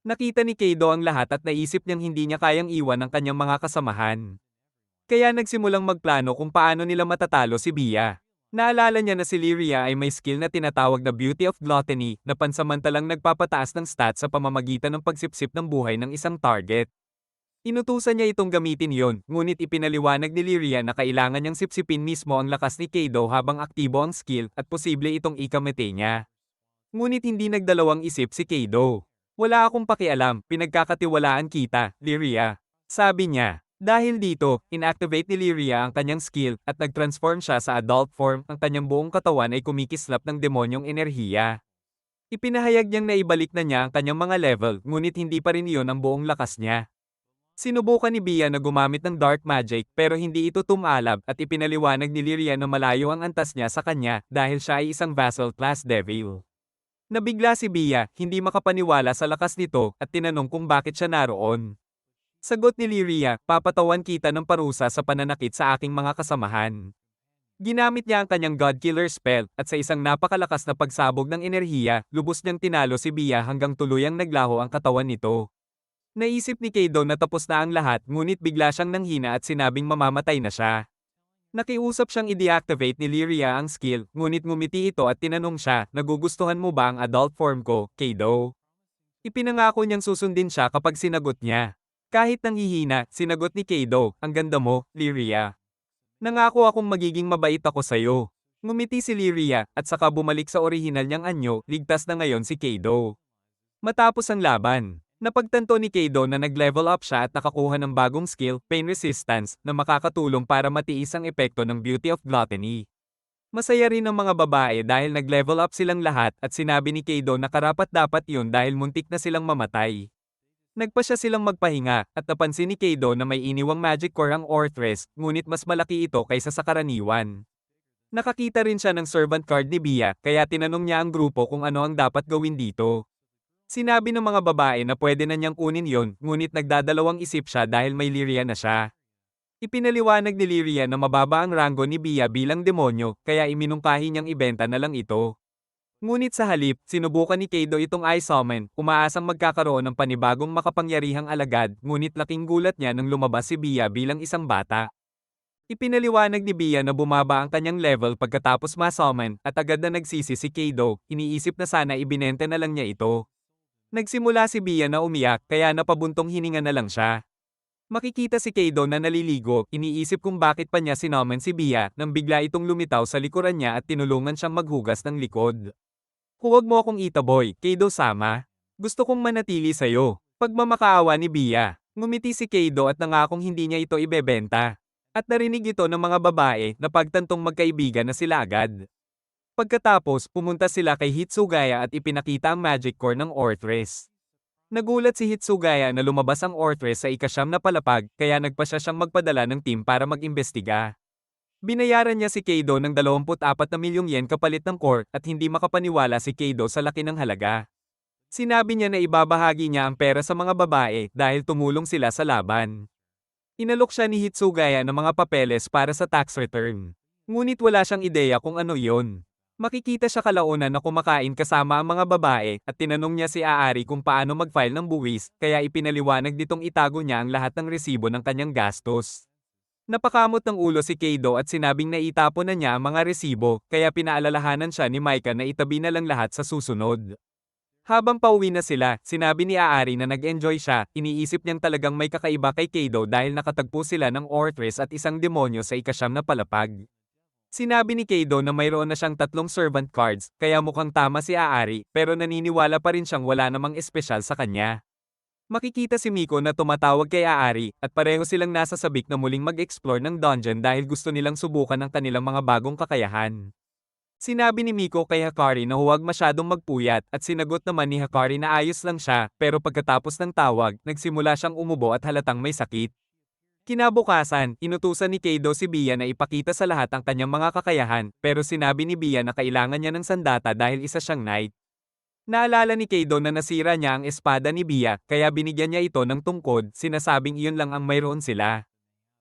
Speaker 1: Nakita ni Kaido ang lahat at naisip niyang hindi niya kayang iwan ang kanyang mga kasamahan. Kaya nagsimulang magplano kung paano nila matatalo si Bia. Naalala niya na si Lyria ay may skill na tinatawag na Beauty of Gluttony na pansamantalang nagpapataas ng stats sa pamamagitan ng pagsipsip ng buhay ng isang target. Inutusan niya itong gamitin yon, ngunit ipinaliwanag ni Lyria na kailangan niyang sipsipin mismo ang lakas ni Kaido habang aktibo ang skill at posible itong ikamete niya. Ngunit hindi nagdalawang isip si Kaido. Wala akong pakialam, pinagkakatiwalaan kita, Lyria. Sabi niya. Dahil dito, inactivate ni Lyria ang kanyang skill at nag-transform siya sa adult form, ang kanyang buong katawan ay kumikislap ng demonyong enerhiya. Ipinahayag niyang naibalik na niya ang kanyang mga level, ngunit hindi pa rin iyon ang buong lakas niya. Sinubukan ni Bia na gumamit ng dark magic pero hindi ito tumalab at ipinaliwanag ni Lyria na malayo ang antas niya sa kanya dahil siya ay isang vassal class devil. Nabigla si Bia, hindi makapaniwala sa lakas nito at tinanong kung bakit siya naroon. Sagot ni Lyria, papatawan kita ng parusa sa pananakit sa aking mga kasamahan. Ginamit niya ang kanyang God Killer spell at sa isang napakalakas na pagsabog ng enerhiya, lubos niyang tinalo si Bia hanggang tuluyang naglaho ang katawan nito. Naisip ni Kaido na tapos na ang lahat ngunit bigla siyang nanghina at sinabing mamamatay na siya. Nakiusap siyang i-deactivate ni Lyria ang skill, ngunit ngumiti ito at tinanong siya, nagugustuhan mo ba ang adult form ko, Kaido? Ipinangako niyang susundin siya kapag sinagot niya. Kahit nanghihina, sinagot ni Kaido, ang ganda mo, Lyria. Nangako akong magiging mabait ako sa'yo. Ngumiti si Lyria at saka bumalik sa orihinal niyang anyo, ligtas na ngayon si Kaido. Matapos ang laban. Napagtanto ni Kaido na nag-level up siya at nakakuha ng bagong skill, Pain Resistance, na makakatulong para matiis ang epekto ng Beauty of Gluttony. Masaya rin ang mga babae dahil nag-level up silang lahat at sinabi ni Kaido na karapat-dapat yun dahil muntik na silang mamatay. Nagpa siya silang magpahinga, at napansin ni Kaido na may iniwang magic core ang Orthress, ngunit mas malaki ito kaysa sa karaniwan. Nakakita rin siya ng servant card ni Bia, kaya tinanong niya ang grupo kung ano ang dapat gawin dito. Sinabi ng mga babae na pwede na niyang kunin yon, ngunit nagdadalawang isip siya dahil may Lyria na siya. Ipinaliwanag ni Lyria na mababa ang ranggo ni Bia bilang demonyo, kaya iminungkahi niyang ibenta na lang ito. Ngunit sa halip, sinubukan ni Kaido itong Eye Summon, umaasang magkakaroon ng panibagong makapangyarihang alagad, ngunit laking gulat niya nang lumabas si Bia bilang isang bata. Ipinaliwanag ni Bia na bumaba ang kanyang level pagkatapos ma-summon, at agad na nagsisi si Kaido, iniisip na sana ibinente na lang niya ito. Nagsimula si Bia na umiyak, kaya napabuntong hininga na lang siya. Makikita si Kaido na naliligo, iniisip kung bakit pa niya sinummon si Bia, nang bigla itong lumitaw sa likuran niya at tinulungan siyang maghugas ng likod. Huwag mo akong itaboy, Kaido-sama. Gusto kong manatili sa'yo. Pagmamakaawa ni Bia. Ngumiti si Kaido at nangakong hindi niya ito ibebenta. At narinig ito ng mga babae na pagtantong magkaibigan na sila agad. Pagkatapos, pumunta sila kay Hitsugaya at ipinakita ang magic core ng Orthress. Nagulat si Hitsugaya na lumabas ang Orthress sa ikasyam na palapag, kaya nagpa siya siyang magpadala ng team para mag-imbestiga. Binayaran niya si Kaido ng 24 na milyong yen kapalit ng core, at hindi makapaniwala si Kaido sa laki ng halaga. Sinabi niya na ibabahagi niya ang pera sa mga babae dahil tumulong sila sa laban. Inalok siya ni Hitsugaya ng mga papeles para sa tax return. Ngunit wala siyang ideya kung ano yon. Makikita siya kalaunan na kumakain kasama ang mga babae, at tinanong niya si Aari kung paano mag-file ng buwis, kaya ipinaliwanag nitong itago niya ang lahat ng resibo ng kanyang gastos. Napakamot ng ulo si Kaido at sinabing na itapon na niya ang mga resibo, kaya pinaalalahanan siya ni Micah na itabi na lang lahat sa susunod. Habang pauwi na sila, sinabi ni Aari na nag-enjoy siya, iniisip niyang talagang may kakaiba kay Kaido dahil nakatagpo sila ng Orthress at isang demonyo sa ikasyam na palapag. Sinabi ni Kaido na mayroon na siyang 3 servant cards, kaya mukhang tama si Aari, pero naniniwala pa rin siyang wala namang espesyal sa kanya. Makikita si Miko na tumatawag kay Aari, at pareho silang nasa sabik na muling mag-explore ng dungeon dahil gusto nilang subukan ang kanilang mga bagong kakayahan. Sinabi ni Miko kay Hakari na huwag masyadong magpuyat, at sinagot naman ni Hakari na ayos lang siya, pero pagkatapos ng tawag, nagsimula siyang umubo at halatang may sakit. Kinabukasan, inutusan ni Kaido si Bia na ipakita sa lahat ang kanyang mga kakayahan, pero sinabi ni Bia na kailangan niya ng sandata dahil isa siyang knight. Naalala ni Kaido na nasira niya ang espada ni Bia, kaya binigyan niya ito ng tungkod, sinasabing iyon lang ang mayroon sila.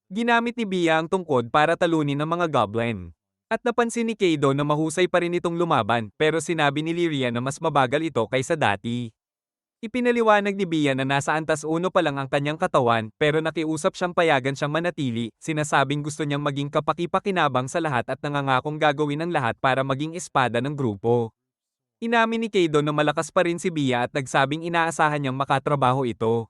Speaker 1: Ginamit ni Bia ang tungkod para talunin ang mga goblin. At napansin ni Kaido na mahusay pa rin itong lumaban, pero sinabi ni Lyria na mas mabagal ito kaysa dati. Ipinaliwanag ni Bia na nasa antas 1 pa lang ang kanyang katawan, pero nakiusap siyang payagan siyang manatili, sinasabing gusto niyang maging kapaki-pakinabang sa lahat at nangangakong gagawin ang lahat para maging espada ng grupo. Inamin ni Kaido na malakas pa rin si Bia at nagsabing inaasahan niyang makatrabaho ito.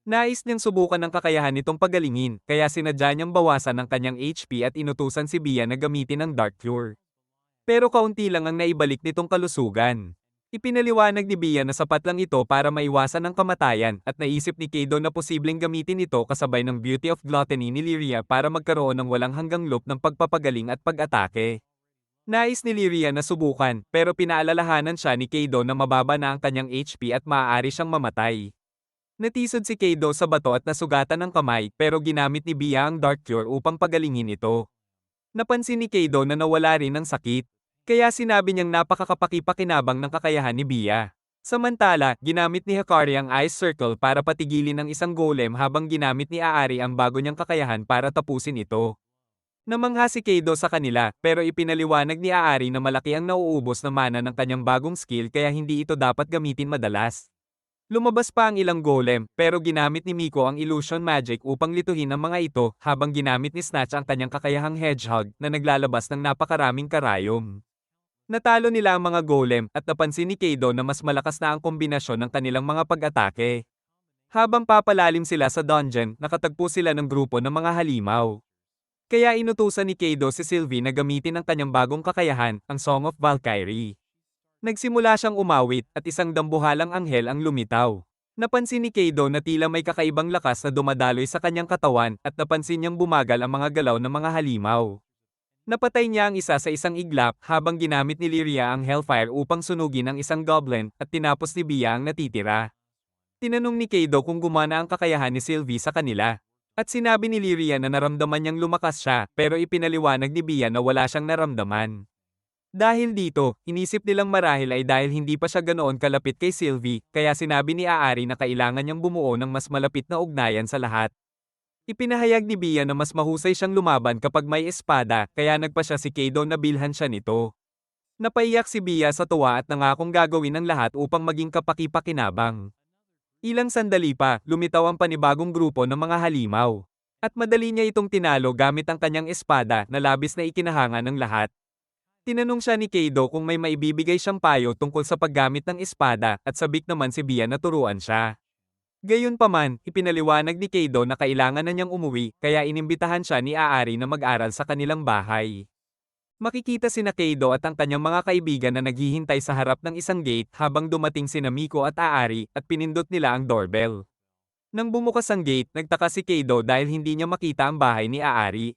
Speaker 1: Nais niyang subukan ang kakayahan nitong pagalingin, kaya sinadya niyang bawasan ang kanyang HP at inutusan si Bia na gamitin ang Dark Cure. Pero kaunti lang ang naibalik nitong kalusugan. Ipinaliwanag ni Bia na sapat lang ito para maiwasan ang kamatayan, at naisip ni Kaido na posibleng gamitin ito kasabay ng Beauty of Gluttony ni Lyria para magkaroon ng walang hanggang loop ng pagpapagaling at pag-atake. Nais ni Lyria na subukan, pero pinaalalahanan siya ni Kaido na mababa na ang kanyang HP at maaari siyang mamatay. Natisod si Kaido sa bato at nasugatan ng kamay, pero ginamit ni Bia ang Dark Cure upang pagalingin ito. Napansin ni Kaido na nawala rin ang sakit. Kaya sinabi niyang napakakapaki-pakinabang ng kakayahan ni Bia. Samantala, ginamit ni Hakari ang Ice Circle para patigilin ang isang golem habang ginamit ni Aari ang bago niyang kakayahan para tapusin ito. Namangha si Kaido sa kanila, pero ipinaliwanag ni Aari na malaki ang nauubos na mana ng kanyang bagong skill kaya hindi ito dapat gamitin madalas. Lumabas pa ang ilang golem, pero ginamit ni Miko ang illusion magic upang lituhin ang mga ito, habang ginamit ni Snatch ang kanyang kakayahang hedgehog na naglalabas ng napakaraming karayom. Natalo nila ang mga golem, at napansin ni Kaido na mas malakas na ang kombinasyon ng kanilang mga pag-atake. Habang papalalim sila sa dungeon, nakatagpo sila ng grupo ng mga halimaw. Kaya inutusan ni Kaido si Sylvie na gamitin ang kanyang bagong kakayahan, ang Song of Valkyrie. Nagsimula siyang umawit, at isang dambuhalang anghel ang lumitaw. Napansin ni Kaido na tila may kakaibang lakas na dumadaloy sa kanyang katawan, at napansin niyang bumagal ang mga galaw ng mga halimaw. Napatay niya ang isa sa isang iglap habang ginamit ni Lyria ang Hellfire upang sunugin ang isang goblin, at tinapos ni Bia ang natitira. Tinanong ni Keido kung gumana ang kakayahan ni Sylvie sa kanila. At sinabi ni Lyria na naramdaman niyang lumakas siya, pero ipinaliwanag ni Bia na wala siyang naramdaman. Dahil dito, inisip nilang marahil ay dahil hindi pa siya ganoon kalapit kay Sylvie, kaya sinabi ni Aari na kailangan niyang bumuo ng mas malapit na ugnayan sa lahat. Ipinahayag ni Bia na mas mahusay siyang lumaban kapag may espada, kaya nagpa siya si Keido na bilhan siya nito. Napaiyak si Bia sa tuwa at nangakong gagawin ang lahat upang maging kapaki-pakinabang. Ilang sandali pa, lumitaw ang panibagong grupo ng mga halimaw. At madali niya itong tinalo gamit ang kanyang espada na labis na ikinahanga ng lahat. Tinanong siya ni Keido kung may maibibigay siyang payo tungkol sa paggamit ng espada at sabik naman si Bia na turuan siya. Gayunpaman, ipinaliwanag ni Keido na kailangan na niyang umuwi, kaya inimbitahan siya ni Aari na mag-aral sa kanilang bahay. Makikita sina Keido at ang kanyang mga kaibigan na naghihintay sa harap ng isang gate habang dumating sina Miko at Aari at pinindot nila ang doorbell. Nang bumukas ang gate, nagtaka si Keido dahil hindi niya makita ang bahay ni Aari.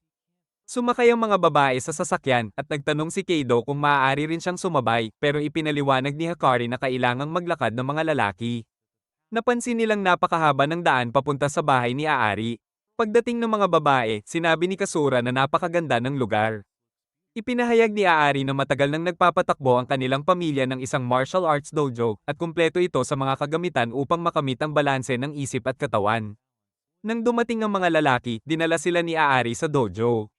Speaker 1: Sumakay ang mga babae sa sasakyan at nagtanong si Keido kung maaari rin siyang sumabay, pero ipinaliwanag ni Hikari na kailangang maglakad ng mga lalaki. Napansin nilang napakahaba ng daan papunta sa bahay ni Aari. Pagdating ng mga babae, sinabi ni Kasura na napakaganda ng lugar. Ipinahayag ni Aari na matagal nang nagpapatakbo ang kanilang pamilya ng isang martial arts dojo at kumpleto ito sa mga kagamitan upang makamit ang balanse ng isip at katawan. Nang dumating ang mga lalaki, dinala sila ni Aari sa dojo.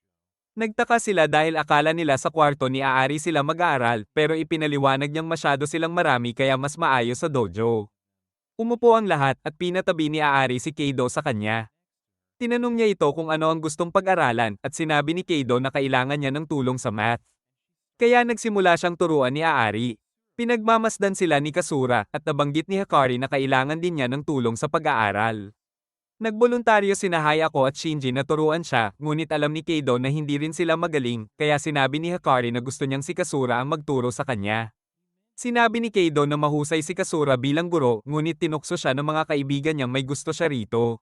Speaker 1: Nagtaka sila dahil akala nila sa kwarto ni Aari sila mag-aaral, pero ipinaliwanag niyang masyado silang marami kaya mas maayos sa dojo. Umupo ang lahat at pinatabi ni Aari si Keido sa kanya. Tinanong niya ito kung ano ang gustong pag-aralan at sinabi ni Keido na kailangan niya ng tulong sa math. Kaya nagsimula siyang turuan ni Aari. Pinagmamasdan sila ni Kasura at nabanggit ni Hikari na kailangan din niya ng tulong sa pag-aaral. Nagboluntaryo sina Hayako at Shinji na turuan siya, ngunit alam ni Keido na hindi rin sila magaling, kaya sinabi ni Hikari na gusto niyang si Kasura ang magturo sa kanya. Sinabi ni Keido na mahusay si Kasura bilang guro, ngunit tinukso siya ng mga kaibigan niyang may gusto siya rito.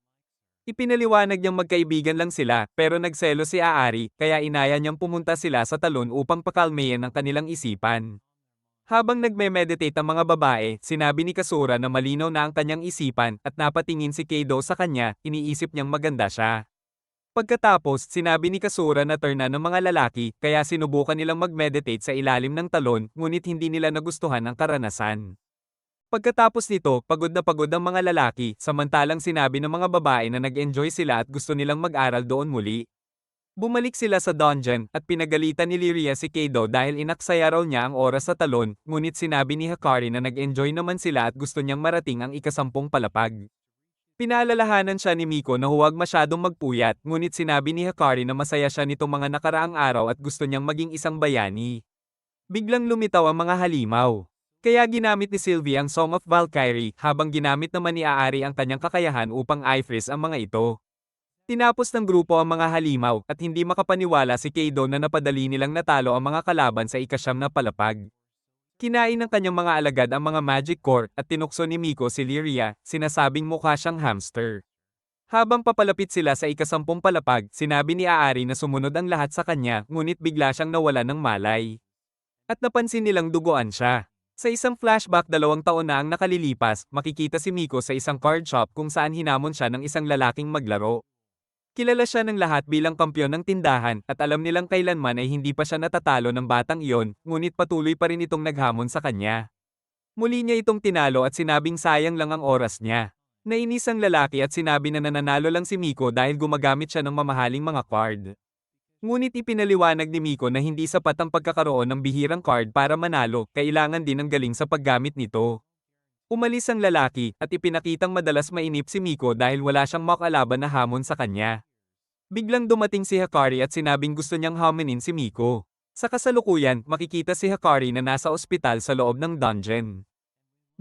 Speaker 1: Ipinaliwanag niyang magkaibigan lang sila, pero nagselo si Aari, kaya inaya niyang pumunta sila sa talon upang pakalmayan ang kanilang isipan. Habang nagme-meditate ang mga babae, sinabi ni Kasura na malinaw na ang kanyang isipan at napatingin si Keido sa kanya, iniisip niyang maganda siya. Pagkatapos, sinabi ni Kasura na turn na ng mga lalaki, kaya sinubukan nilang mag-meditate sa ilalim ng talon, ngunit hindi nila nagustuhan ang karanasan. Pagkatapos nito, pagod na pagod ang mga lalaki, samantalang sinabi ng mga babae na nag-enjoy sila at gusto nilang mag-aral doon muli. Bumalik sila sa dungeon, at pinagalitan ni Lyria si Keido dahil inaksaya raw niya ang oras sa talon, ngunit sinabi ni Hikari na nag-enjoy naman sila at gusto niyang marating ang ika-10 palapag. Pinaalalahanan siya ni Miko na huwag masyadong magpuyat, ngunit sinabi ni Hikari na masaya siya nitong mga nakaraang araw at gusto niyang maging isang bayani. Biglang lumitaw ang mga halimaw. Kaya ginamit ni Sylvie ang Song of Valkyrie, habang ginamit naman ni Aari ang kanyang kakayahan upang i-freeze ang mga ito. Tinapos ng grupo ang mga halimaw, at hindi makapaniwala si Keido na napadali nilang natalo ang mga kalaban sa ika-9 na palapag. Kinain ng kanyang mga alagad ang mga magic core at tinukso ni Miko si Lyria, sinasabing mukha siyang hamster. Habang papalapit sila sa ika-10 palapag, sinabi ni Aari na sumunod ang lahat sa kanya, ngunit bigla siyang nawala ng malay. At napansin nilang duguan siya. Sa isang flashback 2 taon na ang nakalilipas, makikita si Miko sa isang card shop kung saan hinamon siya ng isang lalaking maglaro. Kilala siya ng lahat bilang kampiyon ng tindahan at alam nilang kailanman ay hindi pa siya natatalo ng batang iyon, ngunit patuloy pa rin itong naghamon sa kanya. Muli niya itong tinalo at sinabing sayang lang ang oras niya. Nainis ang lalaki at sinabi na nananalo lang si Miko dahil gumagamit siya ng mamahaling mga card. Ngunit ipinaliwanag ni Miko na hindi sapat ang pagkakaroon ng bihirang card para manalo, kailangan din ng galing sa paggamit nito. Umalis ang lalaki, at ipinakitang madalas mainip si Miko dahil wala siyang makalaban na hamon sa kanya. Biglang dumating si Hikari at sinabing gusto niyang hamonin si Miko. Sa kasalukuyan, makikita si Hikari na nasa ospital sa loob ng dungeon.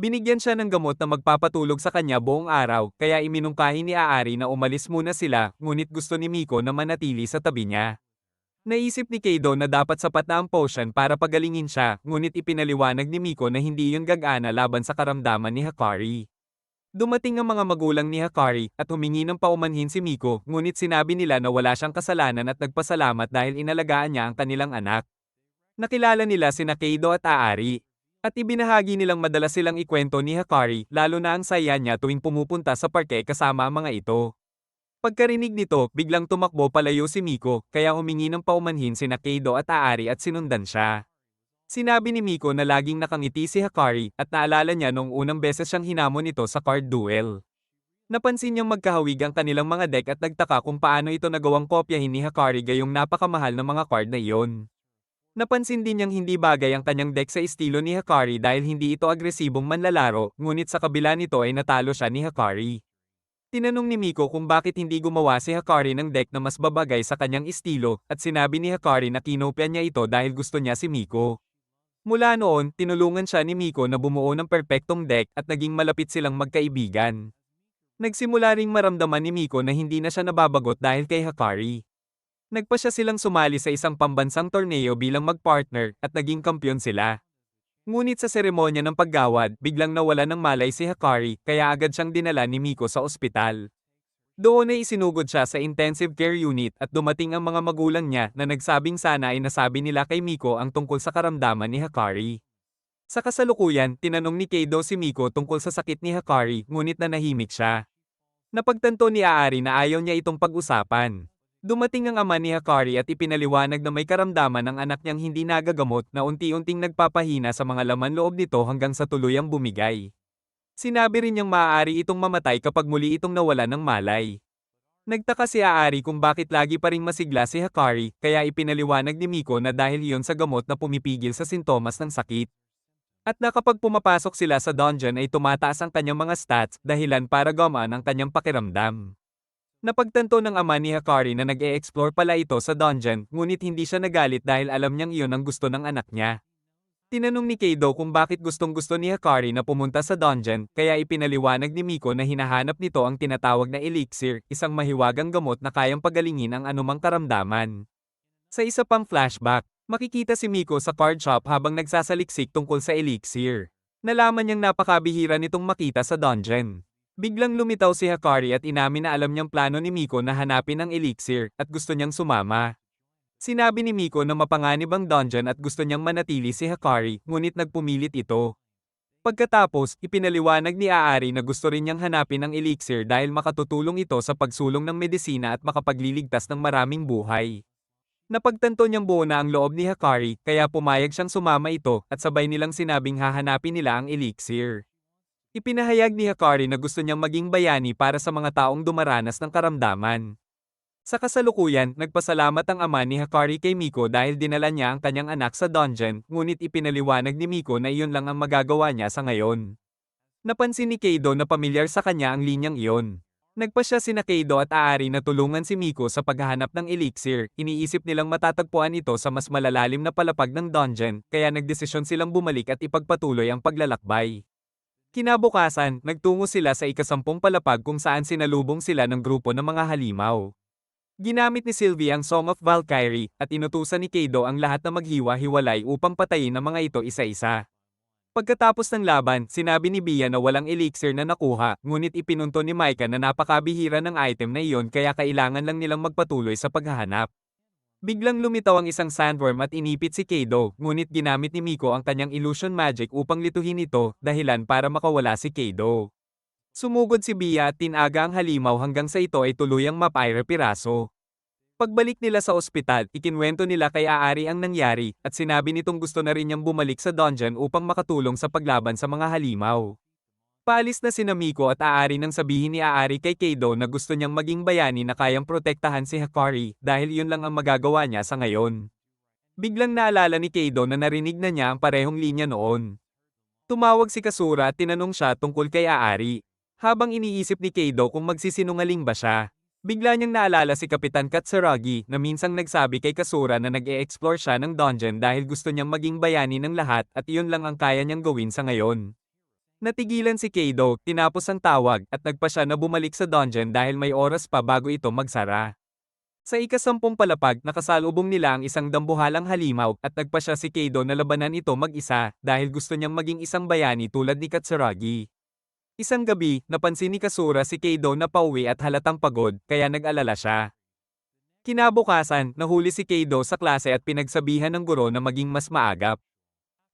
Speaker 1: Binigyan siya ng gamot na magpapatulog sa kanya buong araw, kaya iminungkahi ni Aari na umalis muna sila, ngunit gusto ni Miko na manatili sa tabi niya. Naisip ni Keido na dapat sapat na ang potion para pagalingin siya, ngunit ipinaliwanag ni Miko na hindi yun gagana laban sa karamdaman ni Hikari. Dumating ang mga magulang ni Hikari at humingi ng paumanhin si Miko, ngunit sinabi nila na wala siyang kasalanan at nagpasalamat dahil inalagaan niya ang kanilang anak. Nakilala nila sina Keido at Aari. At ibinahagi nilang madalas silang ikwento ni Hikari, lalo na ang saya niya tuwing pumupunta sa parke kasama ang mga ito. Pagkarinig nito, biglang tumakbo palayo si Miko, kaya humingi ng paumanhin sina Keido at Aari at sinundan siya. Sinabi ni Miko na laging nakangiti si Hikari at naalala niya noong unang beses siyang hinamon ito sa card duel. Napansin niyang magkahawig ang kanilang mga deck at nagtaka kung paano ito nagawang kopyahin ni Hikari gayong napakamahal ng mga card na iyon. Napansin din niyang hindi bagay ang kanyang deck sa estilo ni Hikari dahil hindi ito agresibong manlalaro, ngunit sa kabila nito ay natalo siya ni Hikari. Tinanong ni Miko kung bakit hindi gumawa si Hikari ng deck na mas babagay sa kanyang estilo, at sinabi ni Hikari na kinopya niya ito dahil gusto niya si Miko. Mula noon, tinulungan siya ni Miko na bumuo ng perpektong deck at naging malapit silang magkaibigan. Nagsimula ring maramdaman ni Miko na hindi na siya nababagot dahil kay Hikari. Nagpa siya silang sumali sa isang pambansang torneo bilang magpartner at naging kampyon sila. Ngunit sa seremonya ng paggawad, biglang nawala ng malay si Hikari kaya agad siyang dinala ni Miko sa ospital. Doon ay isinugod siya sa intensive care unit at dumating ang mga magulang niya na nagsabing sana ay nasabi nila kay Miko ang tungkol sa karamdaman ni Hikari. Sa kasalukuyan, tinanong ni Keido si Miko tungkol sa sakit ni Hikari ngunit nanahimik siya. Napagtanto ni Aari na ayaw niya itong pag-usapan. Dumating ang ama ni Hikari at ipinaliwanag na may karamdaman ng anak niyang hindi nagagamot na unti-unting nagpapahina sa mga laman loob nito hanggang sa tuluyang bumigay. Sinabi rin niyang maaari itong mamatay kapag muli itong nawala ng malay. Nagtaka si Aari kung bakit lagi pa ring masigla si Hikari, kaya ipinaliwanag ni Miko na dahil iyon sa gamot na pumipigil sa sintomas ng sakit. At na kapag pumapasok sila sa dungeon ay tumataas ang kanyang mga stats, dahilan para gumaan ang kanyang pakiramdam. Napagtanto ng ama ni Hikari na nag-e-explore pala ito sa dungeon, ngunit hindi siya nagalit dahil alam niyang iyon ang gusto ng anak niya. Tinanong ni Keido kung bakit gustong-gusto ni Hikari na pumunta sa dungeon, kaya ipinaliwanag ni Miko na hinahanap nito ang tinatawag na elixir, isang mahiwagang gamot na kayang pagalingin ang anumang karamdaman. Sa isa pang flashback, makikita si Miko sa card shop habang nagsasaliksik tungkol sa elixir. Nalaman niyang napakabihira nitong makita sa dungeon. Biglang lumitaw si Hikari at inamin na alam niyang plano ni Miko na hanapin ang elixir at gusto niyang sumama. Sinabi ni Miko na mapanganib ang dungeon at gusto niyang manatili si Hikari, ngunit nagpumilit ito. Pagkatapos, ipinaliwanag ni Aari na gusto rin niyang hanapin ang elixir dahil makatutulong ito sa pagsulong ng medisina at makapagliligtas ng maraming buhay. Napagtanto niyang buo na ang loob ni Hikari, kaya pumayag siyang sumama ito at sabay nilang sinabing hahanapin nila ang elixir. Ipinahayag ni Hikari na gusto niyang maging bayani para sa mga taong dumaranas ng karamdaman. Sa kasalukuyan, nagpasalamat ang ama ni Hikari kay Miko dahil dinala niya ang kanyang anak sa dungeon, ngunit ipinaliwanag ni Miko na iyon lang ang magagawa niya sa ngayon. Napansin ni Keido na pamilyar sa kanya ang linyang iyon. Nagpa siya sina Keido at Aari na tulungan si Miko sa paghahanap ng elixir, iniisip nilang matatagpuan ito sa mas malalalim na palapag ng dungeon, kaya nagdesisyon silang bumalik at ipagpatuloy ang paglalakbay. Kinabukasan, nagtungo sila sa ikasampung palapag kung saan sinalubong sila ng grupo ng mga halimaw. Ginamit ni Sylvie ang Song of Valkyrie at inutusan ni Keido ang lahat na maghiwa-hiwalay upang patayin ang mga ito isa-isa. Pagkatapos ng laban, sinabi ni Bia na walang elixir na nakuha, ngunit ipinunto ni Maika na napakabihira ng item na iyon kaya kailangan lang nilang magpatuloy sa paghahanap. Biglang lumitaw ang isang sandworm at inipit si Keido, ngunit ginamit ni Miko ang kanyang illusion magic upang lituhin ito, dahilan para makawala si Keido. Sumugod si Bia at tinaga ang halimaw hanggang sa ito ay tuluyang mapire-piraso. Pagbalik nila sa ospital, ikinwento nila kay Aari ang nangyari, at sinabi nitong gusto na rin niyang bumalik sa dungeon upang makatulong sa paglaban sa mga halimaw. Paalis na sina Miko at Aari nang sabihin ni Aari kay Keido na gusto niyang maging bayani na kayang protektahan si Hikari dahil yun lang ang magagawa niya sa ngayon. Biglang naalala ni Keido na narinig na niya ang parehong linya noon. Tumawag si Kasura at tinanong siya tungkol kay Aari. Habang iniisip ni Keido kung magsisinungaling ba siya, bigla niyang naalala si Kapitan Katsuragi na minsang nagsabi kay Kasura na nag-e-explore siya ng dungeon dahil gusto niyang maging bayani ng lahat at iyon lang ang kaya niyang gawin sa ngayon. Natigilan si Keido, tinapos ang tawag, at nagpa siya na bumalik sa dungeon dahil may oras pa bago ito magsara. Sa ikasampung palapag, nakasalubong nila ang isang dambuhalang halimaw, at nagpa siya si Keido na labanan ito mag-isa, dahil gusto niyang maging isang bayani tulad ni Katsuragi. Isang gabi, napansin ni Kasura si Keido na pauwi at halatang pagod, kaya nag-alala siya. Kinabukasan, nahuli si Keido sa klase at pinagsabihan ng guro na maging mas maagap.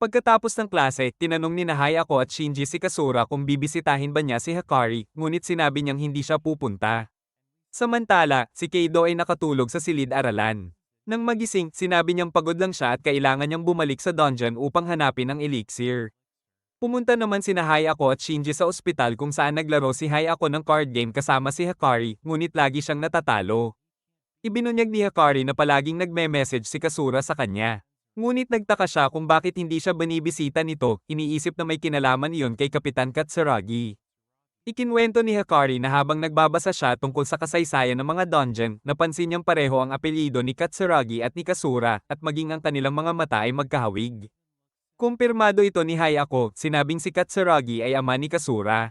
Speaker 1: Pagkatapos ng klase, tinanong ni Hayako at Shinji si Kasura kung bibisitahin ba niya si Hikari, ngunit sinabi niyang hindi siya pupunta. Samantala, si Keido ay nakatulog sa silid-aralan. Nang magising, sinabi niyang pagod lang siya at kailangan niyang bumalik sa dungeon upang hanapin ang elixir. Pumunta naman sina Hayako at Shinji sa ospital kung saan naglaro si Hayako ng card game kasama si Hikari, ngunit lagi siyang natatalo. Ibinunyag ni Hikari na palaging nagme-message si Kasura sa kanya. Ngunit nagtaka siya kung bakit hindi siya binibisita nito, iniisip na may kinalaman iyon kay Kapitan Katsuragi. Ikinwento ni Hikari na habang nagbabasa siya tungkol sa kasaysayan ng mga dungeon, napansin niyang pareho ang apelyido ni Katsuragi at ni Kasura, at maging ang kanilang mga mata ay magkahawig. Kumpirmado ito ni Hayako, sinabing si Katsuragi ay ama ni Kasura.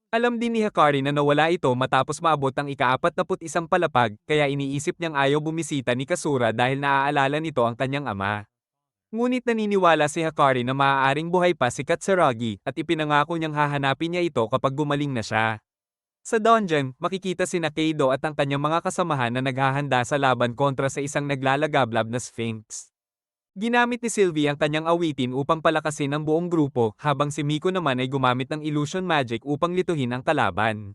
Speaker 1: Alam din ni Hikari na nawala ito matapos maabot ang ika-41 palapag, kaya iniisip niyang ayaw bumisita ni Kasura dahil naaalala nito ang kanyang ama. Ngunit naniniwala si Hikari na maaaring buhay pa si Katsuragi at ipinangako niyang hahanapin niya ito kapag gumaling na siya. Sa dungeon, makikita sina Keido at ang kanyang mga kasamahan na naghahanda sa laban kontra sa isang naglalagablab na Sphinx. Ginamit ni Sylvie ang kanyang awitin upang palakasin ang buong grupo, habang si Miko naman ay gumamit ng illusion magic upang lituhin ang kalaban.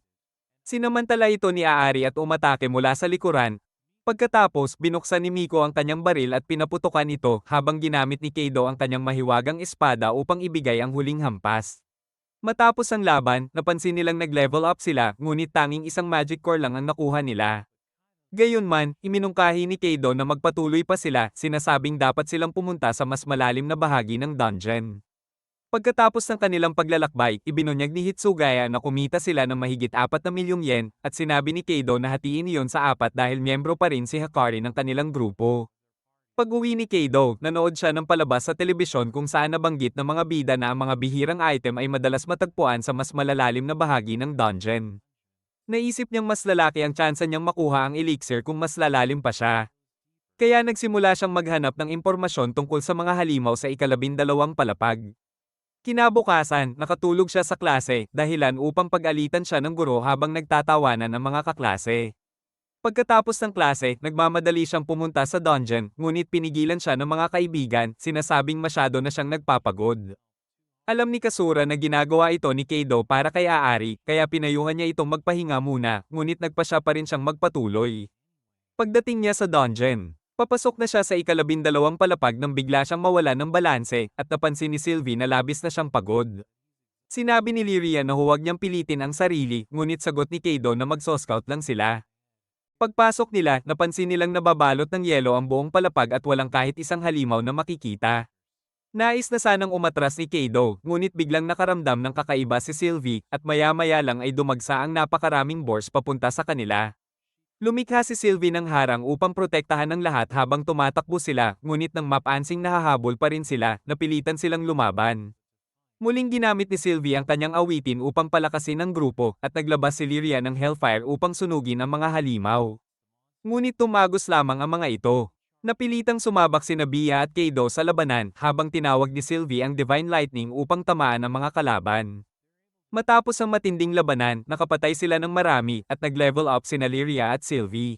Speaker 1: Sinamantala ito ni Aari at umatake mula sa likuran. Pagkatapos, binuksan ni Miko ang kanyang baril at pinaputukan ito, habang ginamit ni Keido ang kanyang mahiwagang espada upang ibigay ang huling hampas. Matapos ang laban, napansin nilang nag-level up sila, ngunit tanging isang magic core lang ang nakuha nila. Gayunman, iminungkahi ni Keido na magpatuloy pa sila, sinasabing dapat silang pumunta sa mas malalim na bahagi ng dungeon. Pagkatapos ng kanilang paglalakbay, ibinunyag ni Hitsugaya na kumita sila ng mahigit 4 na milyong yen, at sinabi ni Keido na hatiin iyon sa 4 dahil miyembro pa rin si Hikari ng kanilang grupo. Pag-uwi ni Keido, nanood siya ng palabas sa telebisyon kung saan nabanggit ng mga bida na ang mga bihirang item ay madalas matagpuan sa mas malalalim na bahagi ng dungeon. Naisip niyang mas lalaki ang tsansa niyang makuha ang elixir kung mas lalalim pa siya. Kaya nagsimula siyang maghanap ng impormasyon tungkol sa mga halimaw sa ika-12 palapag. Kinabukasan, nakatulog siya sa klase, dahilan upang pag-alitan siya ng guro habang nagtatawanan ng mga kaklase. Pagkatapos ng klase, nagmamadali siyang pumunta sa dungeon, ngunit pinigilan siya ng mga kaibigan, sinasabing masyado na siyang nagpapagod. Alam ni Kasura na ginagawa ito ni Keido para kay Aari, kaya pinayuhan niya itong magpahinga muna, ngunit nagpasya pa rin siyang magpatuloy. Pagdating niya sa dungeon, papasok na siya sa ika-12 palapag nang bigla siyang mawala ng balanse, at napansin ni Sylvie na labis na siyang pagod. Sinabi ni Lyria na huwag niyang pilitin ang sarili, ngunit sagot ni Keido na magso-scout lang sila. Pagpasok nila, napansin nilang nababalot ng yelo ang buong palapag at walang kahit isang halimaw na makikita. Nais na sanang umatras ni Keido, ngunit biglang nakaramdam ng kakaiba si Sylvie, at maya-maya lang ay dumagsa ang napakaraming boars papunta sa kanila. Lumikha si Sylvie ng harang upang protektahan ng lahat habang tumatakbo sila, ngunit nang mapansing nahahabol pa rin sila, napilitan silang lumaban. Muling ginamit ni Sylvie ang kanyang awitin upang palakasin ang grupo, at naglabas si Lyria ng Hellfire upang sunugin ang mga halimaw. Ngunit tumagos lamang ang mga ito. Napilitang sumabak sina Bia at Keido sa labanan habang tinawag ni Sylvie ang Divine Lightning upang tamaan ang mga kalaban. Matapos ang matinding labanan, nakapatay sila ng marami at nag-level up sina Lyria at Sylvie.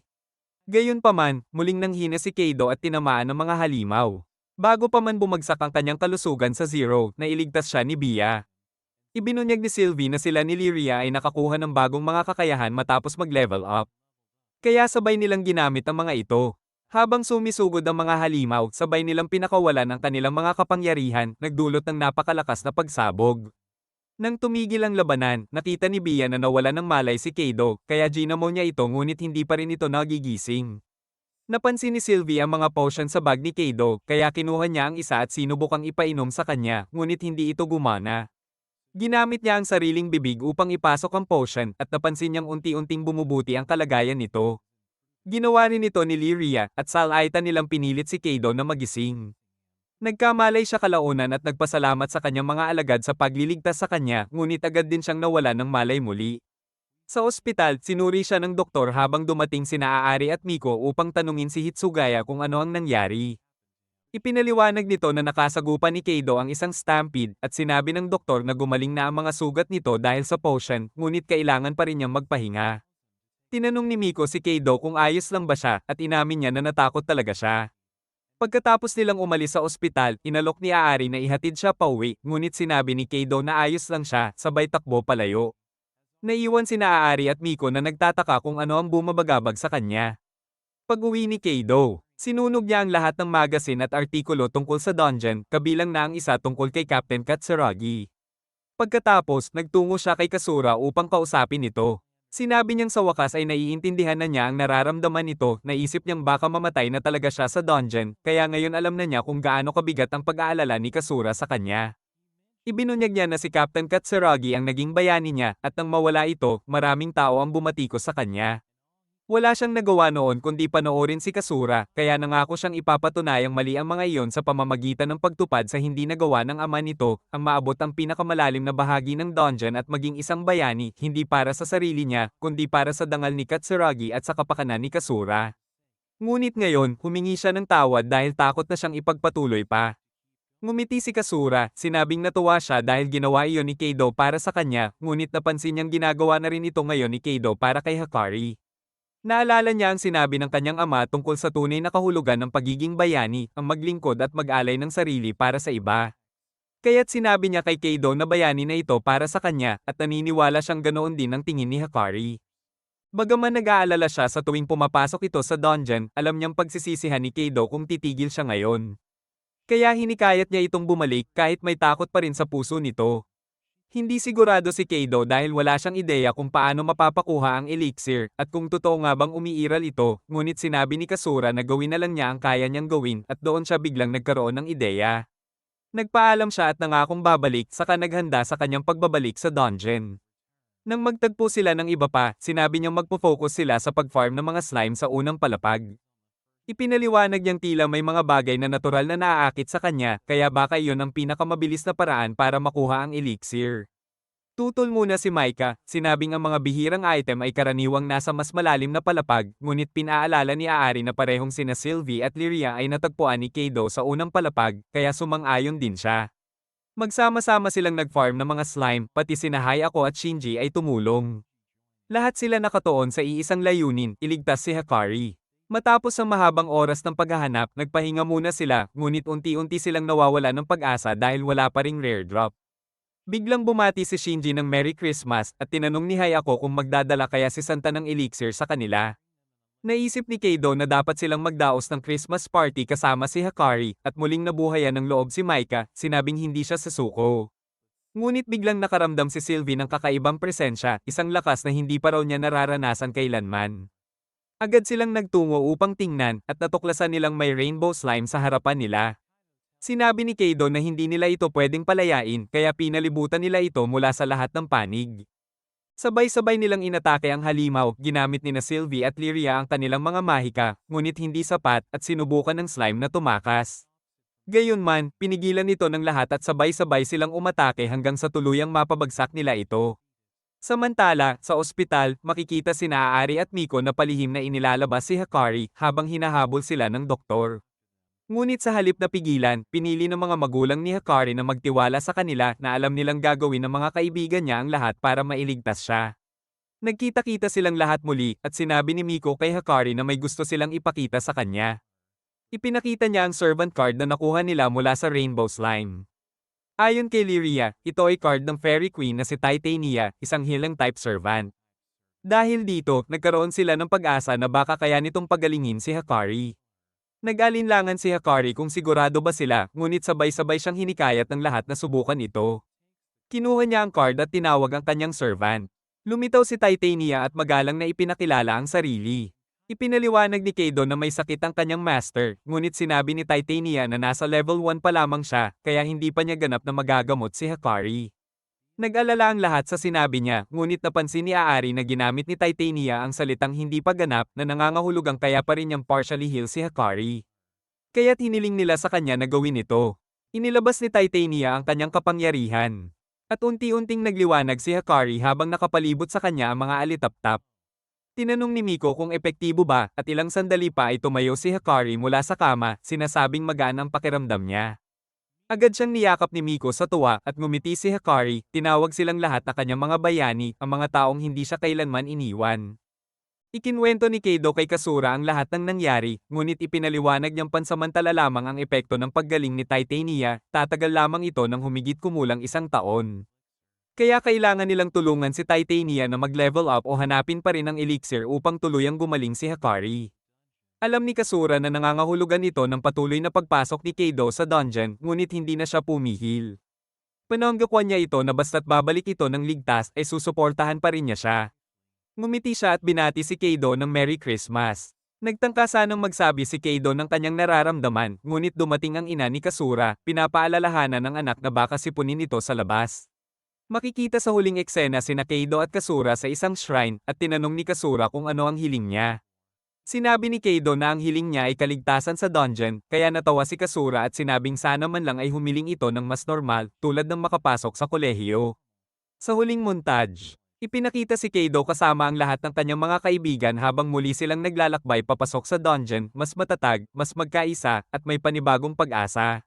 Speaker 1: Gayunpaman, muling nanghina si Keido at tinamaan ng mga halimaw. Bago pa man bumagsak ang kanyang kalusugan sa zero, nailigtas siya ni Bia. Ibinunyag ni Sylvie na sila ni Lyria ay nakakuha ng bagong mga kakayahan matapos mag-level up. Kaya sabay nilang ginamit ang mga ito. Habang sumisugod ang mga halimaw, sabay nilang pinakawalan ang kanilang mga kapangyarihan, nagdulot ng napakalakas na pagsabog. Nang tumigil ang labanan, nakita ni Bia na nawala ng malay si Keido, kaya ginamo niya ito ngunit hindi pa rin ito nagigising. Napansin ni Sylvie ang mga potion sa bag ni Keido, kaya kinuha niya ang isa at sinubukang ipainom sa kanya, ngunit hindi ito gumana. Ginamit niya ang sariling bibig upang ipasok ang potion, at napansin niyang unti-unting bumubuti ang kalagayan nito. Ginawa rin ito ni Lyria, at salaitan nilang pinilit si Keido na magising. Nagkamalay siya kalaunan at nagpasalamat sa kanyang mga alagad sa pagliligtas sa kanya, ngunit agad din siyang nawala ng malay muli. Sa ospital, sinuri siya ng doktor habang dumating sina Aari at Miko upang tanungin si Hitsugaya kung ano ang nangyari. Ipinaliwanag nito na nakasagupa ni Keido ang isang stampede, at sinabi ng doktor na gumaling na ang mga sugat nito dahil sa potion, ngunit kailangan pa rin niyang magpahinga. Tinanong ni Miko si Keido kung ayos lang ba siya, at inamin niya na natakot talaga siya. Pagkatapos nilang umalis sa ospital, inalok ni Aari na ihatid siya pauwi, ngunit sinabi ni Keido na ayos lang siya, sabay takbo palayo. Naiwan sina Aari at Miko na nagtataka kung ano ang bumabagabag sa kanya. Pag-uwi ni Keido, sinunog niya ang lahat ng magazine at artikulo tungkol sa dungeon, kabilang na ang isa tungkol kay Captain Katsuragi. Pagkatapos, nagtungo siya kay Kasura upang kausapin ito. Sinabi niyang sa wakas ay naiintindihan na niya ang nararamdaman nito, naisip niyang baka mamatay na talaga siya sa dungeon, kaya ngayon alam na niya kung gaano kabigat ang pag-aalala ni Kasura sa kanya. Ibinunyag niya na si Captain Katsuragi ang naging bayani niya, at nang mawala ito, maraming tao ang bumatikos sa kanya. Wala siyang nagawa noon kundi panoorin si Kasura, kaya nangako siyang ipapatunayang mali ang mga iyon sa pamamagitan ng pagtupad sa hindi nagawa ng ama nito, ang maabot ang pinakamalalim na bahagi ng dungeon at maging isang bayani, hindi para sa sarili niya, kundi para sa dangal ni Katsuragi at sa kapakanan ni Kasura. Ngunit ngayon, humingi siya ng tawad dahil takot na siyang ipagpatuloy pa. Ngumiti si Kasura, sinabing natuwa siya dahil ginawa iyon ni Keido para sa kanya, ngunit napansin niyang ginagawa na rin ito ngayon ni Keido para kay Hakari. Naalala niya ang sinabi ng kanyang ama tungkol sa tunay na kahulugan ng pagiging bayani, ang maglingkod at mag-alay ng sarili para sa iba. Kaya't sinabi niya kay Keido na bayani na ito para sa kanya, at naniniwala siyang ganoon din ang tingin ni Hakari. Bagaman nag-aalala siya sa tuwing pumapasok ito sa dungeon, alam niyang pagsisisihan ni Keido kung titigil siya ngayon. Kaya hinikayat niya itong bumalik kahit may takot pa rin sa puso nito. Hindi sigurado si Keido dahil wala siyang ideya kung paano mapapakuha ang elixir, at kung totoo nga bang umiiral ito, ngunit sinabi ni Kasura na gawin na lang niya ang kaya niyang gawin, at doon siya biglang nagkaroon ng ideya. Nagpaalam siya at nangakong babalik, saka naghanda sa kanyang pagbabalik sa dungeon. Nang magtagpo sila ng iba pa, sinabi niyang magpo-focus sila sa pag-farm ng mga slime sa unang palapag. Ipinaliwanag niyang tila may mga bagay na natural na naaakit sa kanya, kaya baka iyon ang pinakamabilis na paraan para makuha ang elixir. Tutol muna si Maika, sinabing ang mga bihirang item ay karaniwang nasa mas malalim na palapag, ngunit pinaalala ni Aari na parehong sina Sylvie at Lyria ay natagpuan ni Keido sa unang palapag, kaya sumang-ayon din siya. Magsama-sama silang nag-farm ng mga slime, pati sina Hayako at Shinji ay tumulong. Lahat sila nakatuon sa iisang layunin, iligtas si Hakari. Matapos ang mahabang oras ng paghahanap, nagpahinga muna sila, ngunit unti-unti silang nawawala ng pag-asa dahil wala pa ring rare drop. Biglang bumati si Shinji ng Merry Christmas at tinanong ni Hayako kung magdadala kaya si Santa ng elixir sa kanila. Naisip ni Keido na dapat silang magdaos ng Christmas party kasama si Hakari, at muling nabuhayan ng loob si Maika, sinabing hindi siya sasuko. Ngunit biglang nakaramdam si Sylvie ng kakaibang presensya, isang lakas na hindi pa raw niya nararanasan kailanman. Agad silang nagtungo upang tingnan, at natuklasan nilang may rainbow slime sa harapan nila. Sinabi ni Keido na hindi nila ito pwedeng palayain, kaya pinalibutan nila ito mula sa lahat ng panig. Sabay-sabay nilang inatake ang halimaw, ginamit ni na Sylvie at Lyria ang kanilang mga mahika, ngunit hindi sapat, at sinubukan ng slime na tumakas. Gayunman, pinigilan ito ng lahat at sabay-sabay silang umatake hanggang sa tuluyang mapabagsak nila ito. Samantala, sa ospital, makikita sina Aari at Miko na palihim na inilalabas si Hakari habang hinahabol sila ng doktor. Ngunit sa halip na pigilan, pinili ng mga magulang ni Hakari na magtiwala sa kanila na alam nilang gagawin ng mga kaibigan niya ang lahat para mailigtas siya. Nagkita-kita silang lahat muli, at sinabi ni Miko kay Hakari na may gusto silang ipakita sa kanya. Ipinakita niya ang servant card na nakuha nila mula sa Rainbow Slime. Ayon kay Lyria, ito ay card ng Fairy Queen na si Titania, isang healing type servant. Dahil dito, nagkaroon sila ng pag-asa na baka kaya nitong pagalingin si Hakari. Nag-alinlangan si Hakari kung sigurado ba sila, ngunit sabay-sabay siyang hinikayat ng lahat na subukan ito. Kinuha niya ang card at tinawag ang kanyang servant. Lumitaw si Titania at magalang na ipinakilala ang sarili. Ipinaliwanag ni Keido na may sakit ang kanyang master, ngunit sinabi ni Titania na nasa level 1 pa lamang siya, kaya hindi pa niya ganap na magagamot si Hakari. Nag-alala ang lahat sa sinabi niya, ngunit napansin ni Aari na ginamit ni Titania ang salitang hindi pa ganap na nangangahulugang kaya pa rin niyang partially heal si Hakari. Kaya't hiniling nila sa kanya na gawin ito. Inilabas ni Titania ang kanyang kapangyarihan. At unti-unting nagliwanag si Hakari habang nakapalibot sa kanya ang mga alitap-tap. Tinanong ni Miko kung epektibo ba, at ilang sandali pa ay tumayo si Hakari mula sa kama, sinasabing magaan ang pakiramdam niya. Agad siyang niyakap ni Miko sa tuwa, at ngumiti si Hakari, tinawag silang lahat na kanyang mga bayani, ang mga taong hindi siya kailanman iniwan. Ikinwento ni Keido kay Kasura ang lahat ng nangyari, ngunit ipinaliwanag niyang pansamantala lamang ang epekto ng paggaling ni Titania, tatagal lamang ito ng humigit kumulang 1 taon. Kaya kailangan nilang tulungan si Titania na mag-level up o hanapin pa rin ang elixir upang tuluyang gumaling si Hakari. Alam ni Kasura na nangangahulugan ito ng patuloy na pagpasok ni Keido sa dungeon, ngunit hindi na siya pumihil. Pananggakwan niya ito na basta't babalik ito ng ligtas ay susuportahan pa rin niya siya. Ngumiti siya at binati si Keido ng Merry Christmas. Nagtangka sanang magsabi si Keido ng kanyang nararamdaman, ngunit dumating ang ina ni Kasura, pinapaalalahanan ng anak na baka sipunin ito sa labas. Makikita sa huling eksena sina Keido at Kasura sa isang shrine, at tinanong ni Kasura kung ano ang hiling niya. Sinabi ni Keido na ang hiling niya ay kaligtasan sa dungeon, kaya natawa si Kasura at sinabing sana man lang ay humiling ito ng mas normal, tulad ng makapasok sa kolehiyo. Sa huling montage, ipinakita si Keido kasama ang lahat ng kanyang mga kaibigan habang muli silang naglalakbay papasok sa dungeon, mas matatag, mas magkaisa, at may panibagong pag-asa.